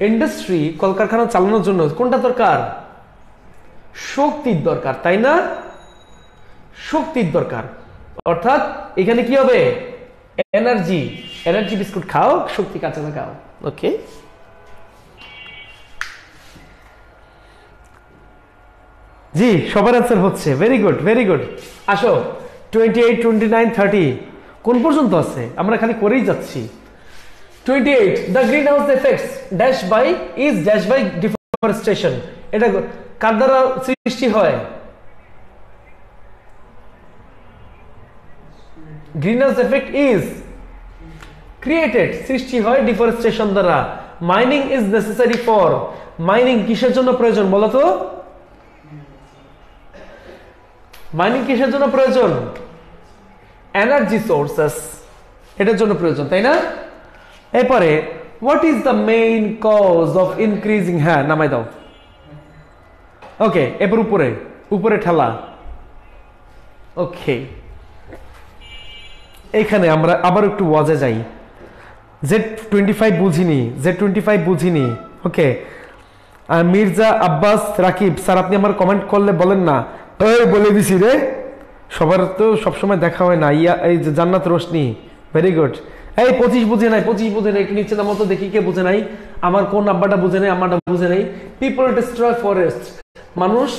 ইন্ডাস্ট্রি, কলকারখানা চালানোর জন্য কোনটা দরকার? শক্তির দরকার, তাই না? শক্তির দরকার। অর্থাৎ এখানে কি হবে? এনার্জি। এনার্জি বিস্কুট খাও, শক্তি কাঁচা না খাও। ওকে, জি সবার অ্যান্সার হচ্ছে। Very good, very good. আসো 28, 29, 30 কোন পর্যন্ত আছে? আমরা খালি করেই যাচ্ছি। 28 the greenhouse effects dash by is dash by deforestation, এটা কার দ্বারা সৃষ্টি হয়? greenhouse effect is created, সৃষ্টি হয় ডিফরেস্টেশন দ্বারা। Mining is necessary for, mining কিসের জন্য প্রয়োজন বলো তো? মাইনিং কিসের জন্য প্রয়োজন? এনার্জি সোর্সেস, এটার জন্য প্রয়োজন, তাই না? এরপরে what is the main cause of increasing, হ্যাঁ নামাই দাও, ওকে এরপর উপরে উপরে ঠেলা। ওকে এইখানে আমরা আবার একটু ওয়াজে যাই। Z25 বুঝিনি, Z25 বুঝিনি। ওকে মির্জা আব্বাস রাকিব স্যার, আপনি আমার কমেন্ট করলে বলেন না, ওই বলে দিছি রে, সবার তো সবসময় দেখা হয় না। ইয়া এই যে জান্নাত রোশনি, ভেরি গুড। এই 25 বুঝে নাই, 25 বুঝে নাই, একটু নিচে নামো তো দেখি কে বুঝে নাই। আমার কোন আব্বাটা বুঝে নাই, আমারটা বুঝে নাই। পিপল ডিস্ট্রয় ফরেস্ট, মানুষ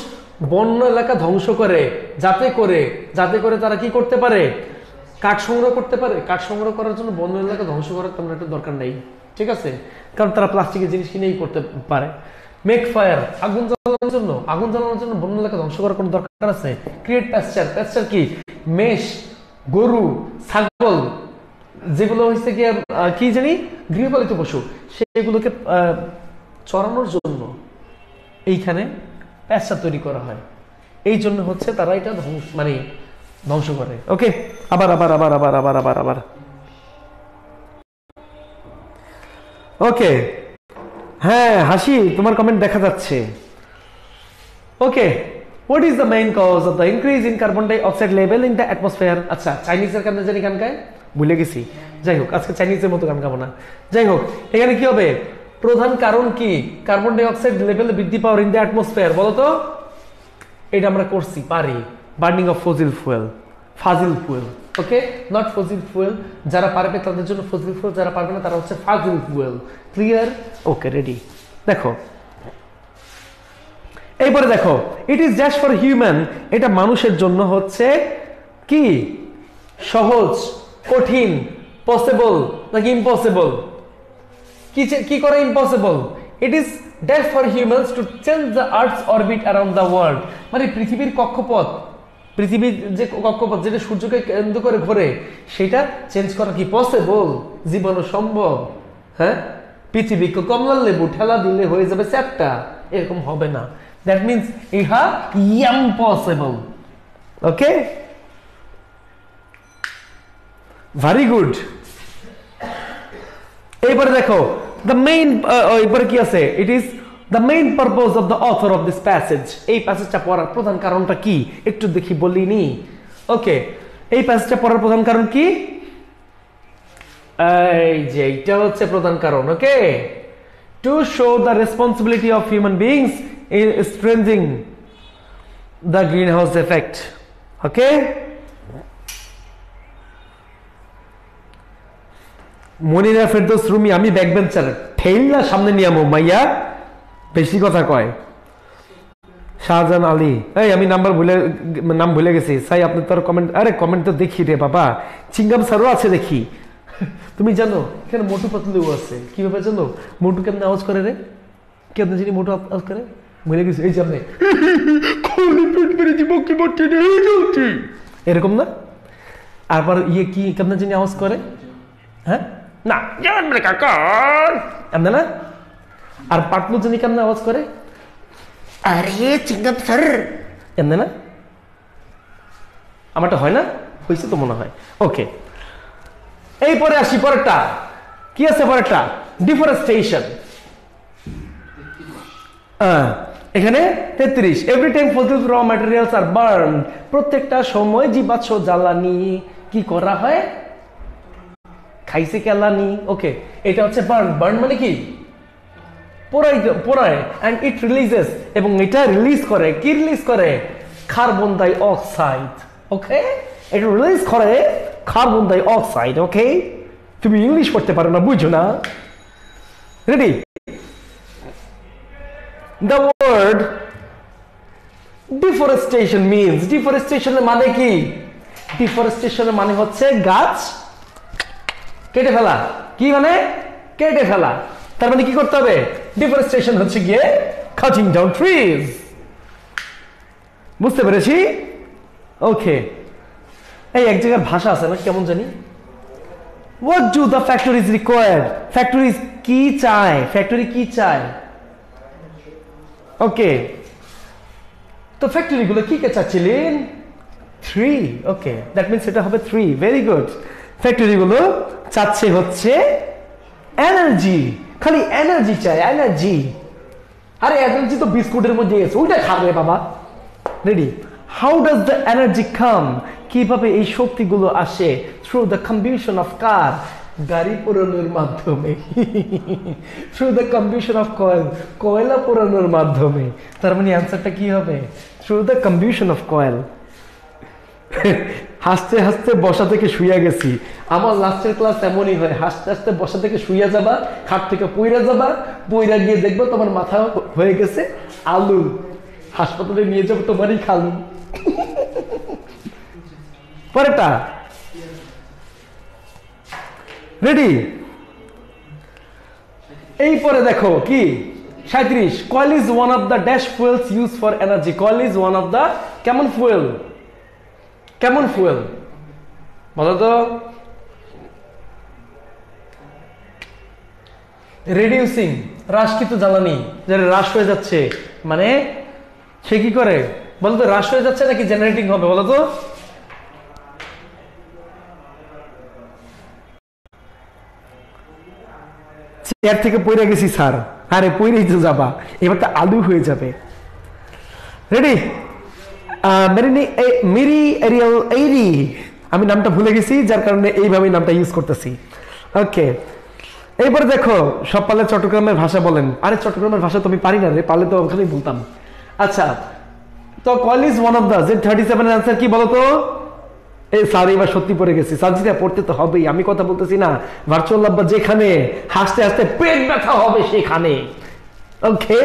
বন্য এলাকা ধ্বংস করে যাতে করে তারা কি করতে পারে? কাঠ সংগ্রহ করতে পারে। কাঠ সংগ্রহ করার জন্য বন্য এলাকা ধ্বংস করার তেমন একটা দরকার নেই, ঠিক আছে? কারণ তারা প্লাস্টিকের জিনিস কিনেই করতে পারে। মেক ফায়ার, আগুন জ্বালানোর জন্য বন্য এলাকা ধ্বংস করার কোনো দরকার আছে? ক্রিয়েট প্যাস্চার, প্যাস্চার কি? মেষ, গরু, ছাগল, যেগুলো হচ্ছে কি জানি গৃহপালিত পশু, সেগুলোকে চড়ানোর জন্য এইখানে প্যাস্চার তৈরি করা হয়। এই জন্য হচ্ছে তারা এটা মানে ধ্বংস করে। ওকে আবার আবার আবার আবার আবার আবার আবার ওকে হ্যাঁ হাসি, তোমার কমেন্ট দেখা যাচ্ছে। Okay what is the main cause of the increase in carbon dioxide level in the atmosphere? আচ্ছা চাইনিজের গান জানি গান গায়, ভুলে গেছি। যাই হোক আজকে চাইনিজের মতো গান গাবো না। যাই হোক এখানে কি হবে? প্রধান কারণ কি কার্বন ডাই অক্সাইড লেভেল বৃদ্ধি পাওয়ার ইন দ্য অ্যাটমসফিয়ার? বলো তো। এটা আমরা করছি পারি, burning of Fazil fuel. Okay not fossil fuel, যারা পারবে তাদের জন্য ফসিল ফুয়েল, যারা পারবে না তারা হচ্ছে ফাজিল ফুয়েল। ক্লিয়ার? Okay ready. দেখো এইবারে দেখো, it is just for human, এটা মানুষের জন্য হচ্ছে কি? সহজ, কঠিন, পসিবল নাকি ইম্পসিবল? কি করে impossible? It is just for humans two change the earths orbit around the world, মানে পৃথিবীর কক্ষপথ, পৃথিবীর যে কক্ষপথ যেটা সূর্যকে কেন্দ্র করে ঘোরে, সেটা চেঞ্জ করা কি পসিবল? জীবনে সম্ভব? হ্যাঁ, পৃথিবীকে কমলার লেবু ঠেলা দিলে হয়ে যাবে চ্যাপ্টা, এরকম হবে না। দ্যাট মিনস ইহা ইম্পসিবল। ওকে ভেরি গুড। এইবারে দেখো দ্য মেইন, এইবারে কি আছে? It is the main purpose of the author of this passage, এই প্যাসেজটা পড়ার প্রধান কারণটা কি একটু দেখি বলিনি। ওকে এই প্যাসেজটা পড়ার প্রধান কারণ কি? এই যে এটা হচ্ছে প্রধান কারণ। Okay to show the responsibility of human beings in strengthening the green house effect. Okay Monira Ferdous Rumi, আমি ব্যাক বেঞ্চার, ঠেইলা সামনে নিয়ে আমো মাইয়া, বেশি কথা কয়। শাহজাহান আলী, এই আমি নাম ভুলে গেছি। সাই আপনি তোর কমেন্ট, আরে কমেন্ট তো দেখি রে বাবা, চিঙ্গাম স্যারও আছে দেখি। তুমি জানো এখানে মোটু পাতলু আছে, কিভাবে জানো? মোটু কেমন আওয়াজ করে রে? কেমন জানি মোটু আওয়াজ করে, ভুলে গেছি। এই যে আপনি এরকম না, আবার ইয়ে কি কেমন জানি আওয়াজ করে? হ্যাঁ না এমন না। আর পাতলু জানি কেমন আওয়াজ করে? আরে চিঙ্গাম স্যার, এমন না। আমারটা হয় না? হয়েছে তো মনে হয়। ওকে এই পরে আসি, পরেরটা কি আছে? পরেরটা ডিফরেস্টেশন। এখানে 33 every time fossil raw materials are burn, প্রত্যেকটা সময় জীবাশ্ম জ্বালানি কি করা হয়? খাইছে কেলানি। ওকে এটা হচ্ছে বার্ন। বার্ন মানে কি? পোড়ায়। এন্ড ইট রিলিজেস, এবং এটা রিলিজ করে, কি রিলিজ করে? Carbon die oxide. ওকে এটা রিলিজ করে কার্বন ডাই অক্সাইড। ওকে তুমি ইংলিশ পড়তে পারো না, বুঝো না। Ready? The word deforestation means, ডিফরেস্টেশনের মানে কি? ডিফরেস্টেশনের মানে হচ্ছে গাছ কেটে ফেলা। কি মানে? কেটে ফেলা। তার মানে কি করতে হবে? ডিফরেস্টেশন হচ্ছে গিয়ে কাটিং ডাউন ট্রিজ। বুঝতে পেরেছি? ওকে। এই এক জায়গার ভাষা আছে না, কেমন জানি, what do the factories require? Factories কি চায়? ফ্যাক্টরি কি চায়? ওকে, তো ফ্যাক্টরি গুলো কি কে চাচ্ছিলেন? 3। ওকে, দ্যাট মিনস এটা হবে 3। Very good. ফ্যাক্টরি গুলো চাচ্ছে হচ্ছে এনার্জি, খালি এনার্জি চায়, এনার্জি। আরে এনার্জি তো বিস্কুটের মধ্যে আছে, ওইটা খাবে বাবা। Ready? How does the energy come? কিভাবে এই শক্তিগুলো আসে? Through the combustion of car? গাড়ি পোড়ানোর মাধ্যমে। Through the combustion of coal, কয়লা পোড়ানোর মাধ্যমে। তার মানে অ্যান্সারটা কি হবে? Through the combustion of coal. হাসতে হাসতে বসা থেকে শুইয়া গেছি। আমার লাস্টের ক্লাস এমনই হয়, হাসতে হাসতে বসা থেকে শুইয়া যাবা, খাট থেকে পইরা যাবা, পইরা গিয়ে দেখবো তোমার মাথা হয়ে গেছে আলু, হাসপাতালে নিয়ে যাবো তোমারই খালু। পরেরটা রেডি? এই পরে দেখো কি 37, coil is one of the dash fuels use for energy. Coil is one of the কেমন ফুয়েল? কেমন ফুয়েল বলো তো? রিডিউসিং, হ্রাসকৃত জ্বালানি, যারা হ্রাস হয়ে যাচ্ছে, মানে সে কি করে বলতো? হ্রাস হয়ে যাচ্ছে নাকি জেনারেটিং হবে বলো তো? চেয়ার থেকে পড়ে গেছি স্যার। আরে পড়েই তো যাবা, এবার তো আলু হয়ে যাবে। রেডি? আমি নামটা ভুলে গেছি, যার কারণে এইভাবে নামটা ইউজ করতেছি। ওকে, এইবার দেখো, সব পারলে চট্টগ্রামের ভাষা বলেন। আরে চট্টগ্রামের ভাষা তো আমি পারি না রে, পারলে তো ওখানেই বলতাম। আচ্ছা, তো coil is one of the, যে 37 এর আনসার কি বলতো? এই স্যার এবার সত্যি পড়ে গেছি, সাজিদা পড়তে তো হবেই, আমি কথা বলতেছি না। ভার্চুয়াল লাভ যেখানে হাসতে হাসতে পেট ব্যথা হবে সেখানে। ওকে,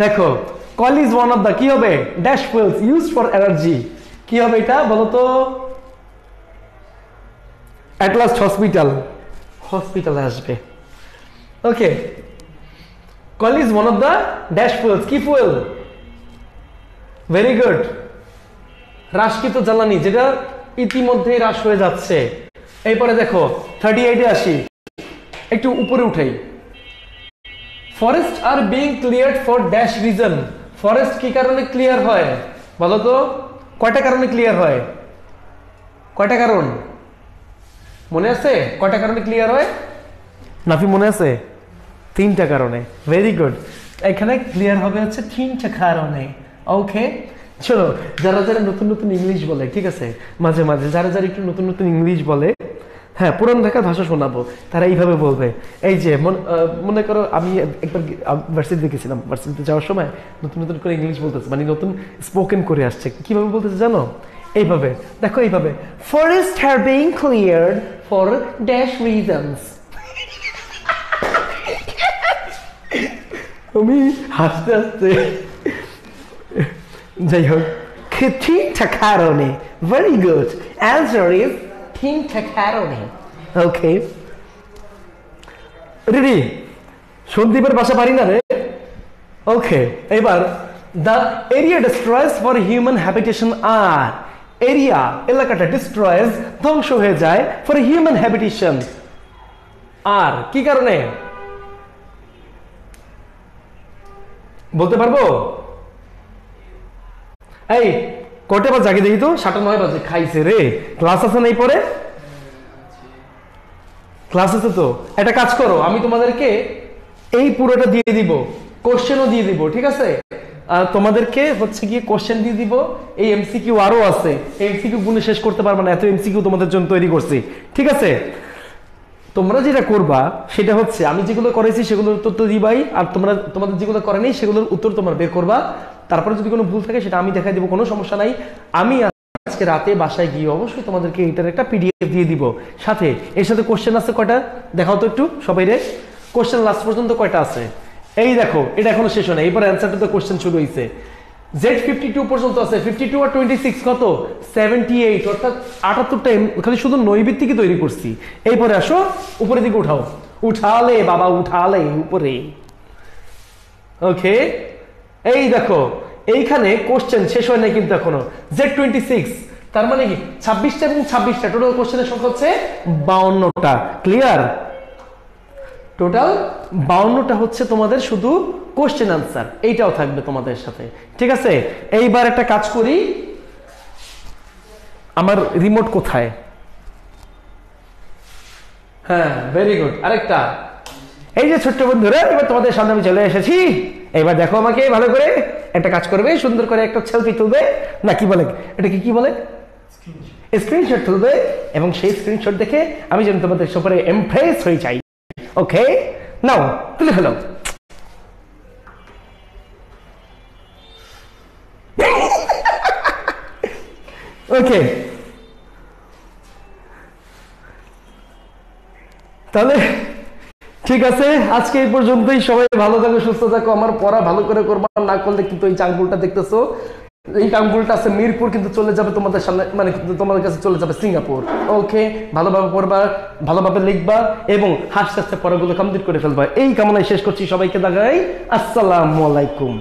দেখো, coil is one of the কি হবে? Dash fuels used for energy. কি হবে এটা বলো তো? অ্যাট লাস্ট হসপিটাল, হসপিটালে আসবে। Okay, coal is one of the dash fuels. কি ফুয়েল? ভেরি গুড, হ্রাসকৃত জ্বালানি, যেটা ইতিমধ্যে হ্রাস হয়ে যাচ্ছে। এরপরে দেখো 38-এ আসি, একটু উপরে উঠাই। Forest are being cleared for dash reason. Forest কি কারণে ক্লিয়ার হয় বলো তো? কয়টা কারণে ক্লিয়ার হয়? কয়টা কারণ মনে আছে? কয়টা কারণে ক্লিয়ার হয় নাফি, মনে আছে? 3টা কারণে। ভেরি গুড, এখানে ক্লিয়ার হবে হচ্ছে 3টা কারণে। ওকে, চলো, যারা যারা নতুন নতুন ইংলিশ বলে, ঠিক আছে, মাঝে মাঝে যারা যারা একটু নতুন নতুন ইংলিশ বলে, হ্যাঁ, পুরান ঢাকার ভাষা শোনাবো, তারা এইভাবে বলবে। এই যে মনে করো আমি একবার ভার্সিটিতে গেছিলাম, ভার্সিটিতে যাওয়ার সময় নতুন নতুন করে ইংলিশ বলতেছে, মানে নতুন স্পোকেন করে আসছে। কিভাবে বলতেছে জানো? এইভাবে দেখো, এইভাবে, forest have been cleared for dash reasons. আমি হাসতে হাসতে, যাই হোক, 3টা কারণে। ভেরি গুড, অ্যান্সার ইজ 3টা কারণে। Okay, ready? সন্দীপের ভাষা পারি না রে। ওকে, এবার the area destroys for human habitation are, area, এলাকাটা, ডিস্ট্রয়েস, ধ্বংস হয়ে যায়, ফর হিউম্যান হ্যাবিটেশন আর কি কারণে বলতে পারবো? এই কয়টা বাজে আগে দেখি তো? 9:30 বাজে। খাইছে রে, ক্লাস আছে নাই? পরে ক্লাস আছে তো। একটা কাজ করো, আমি তোমাদেরকে এই পুরোটা দিয়ে দিব, কোশ্চেনও দিয়ে দিব, ঠিক আছে? আর তোমাদেরকে হচ্ছে গিয়ে কোশ্চেন দিয়ে দিব, এই এমসিকিউ আরো আছে, এমসিকিউ গুলো শেষ করতে পারবে না, এত এমসিকিউ তোমাদের জন্য তৈরি করছি, ঠিক আছে? তোমরা যেটা করবা সেটা হচ্ছে, আমি যেগুলো করেছি সেগুলোর উত্তর তো দিবাই, আর তোমাদের যেগুলো করেনি সেগুলোর উত্তর তোমরা বের করবা। তারপরে যদি কোনো ভুল থাকে সেটা আমি দেখাই দিব, কোনো সমস্যা নাই। আমি আজকে রাতে বাসায় গিয়ে অবশ্যই তোমাদেরকে এটার একটা পিডিএফ দিয়ে দিব সাথে। এর সাথে কোশ্চেন আছে কয়টা দেখাও তো একটু সবাই রে। কোশ্চেন লাস্ট পর্যন্ত কয়টা আছে এই দেখো, এটা এখনো শেষ হয় না, এরপর অ্যান্সারটা তো কোশ্চেন শুরু হয়েছে। Z52 পর্যন্ত আছে, 52 আর 26 কত, 78, অর্থাৎ 78টা খালি শুধু নৈবিত্তিকই তৈরি করছি। এরপরে আসো উপরের দিকে উঠাও, উঠালে বাবা উঠালে উপরে। ওকে, এই দেখো এইখানে কোশ্চেন শেষ হয় নাই কিন্তু এখনো। Z26 তার মানে কি 26টা এবং 26টা, টোটাল কোশ্চেনের সংখ্যা হচ্ছে 52টা। ক্লিয়ার? টোটাল 52টা হচ্ছে তোমাদের শুধু কোশ্চেন আনসার, এইটাও থাকবে তোমাদের সাথে। ঠিক আছে, এইবার একটা কাজ করি, আমার রিমোট কোথায়? হ্যাঁ, ভেরি গুড। আরেকটা, এই যে ছোট্ট বন্ধুরা, এবার তোমাদের সামনে আমি চলে এসেছি। এবার দেখো আমাকে ভালো করে, একটা কাজ করবে, সুন্দর করে একটা সেলফি তুলবে, না কি বলে এটাকে, কি বলে, স্ক্রিনশট তুলবে, এবং সেই স্ক্রিনশট দেখে আমি যেন তোমাদের সপরে ইমপ্রেস হয়ে যাই। ওকে, নাও তুলে ফেলো। ওকে, তাহলে ঠিক আছে, আজকে এই পর্যন্তই। সবাই ভালো থাকো, সুস্থ থাকো। আমার পড়া ভালো করে করবা, না করলে কিন্তু এই চাঙ্গুলটা দেখতেছো, এই টাঙ্গুলটা আছে মিরপুর, কিন্তু চলে যাবে তোমাদের সামনে, মানে তোমাদের কাছে চলে যাবে সিঙ্গাপুর। ওকে, ভালোভাবে পড়বা, ভালোভাবে লিখবা, এবং হাসতে হাসতে পড়াগুলো কমপ্লিট করে ফেলবা। এই কামনায় শেষ করছি, সবাইকে দেখাই আসসালামু আলাইকুম।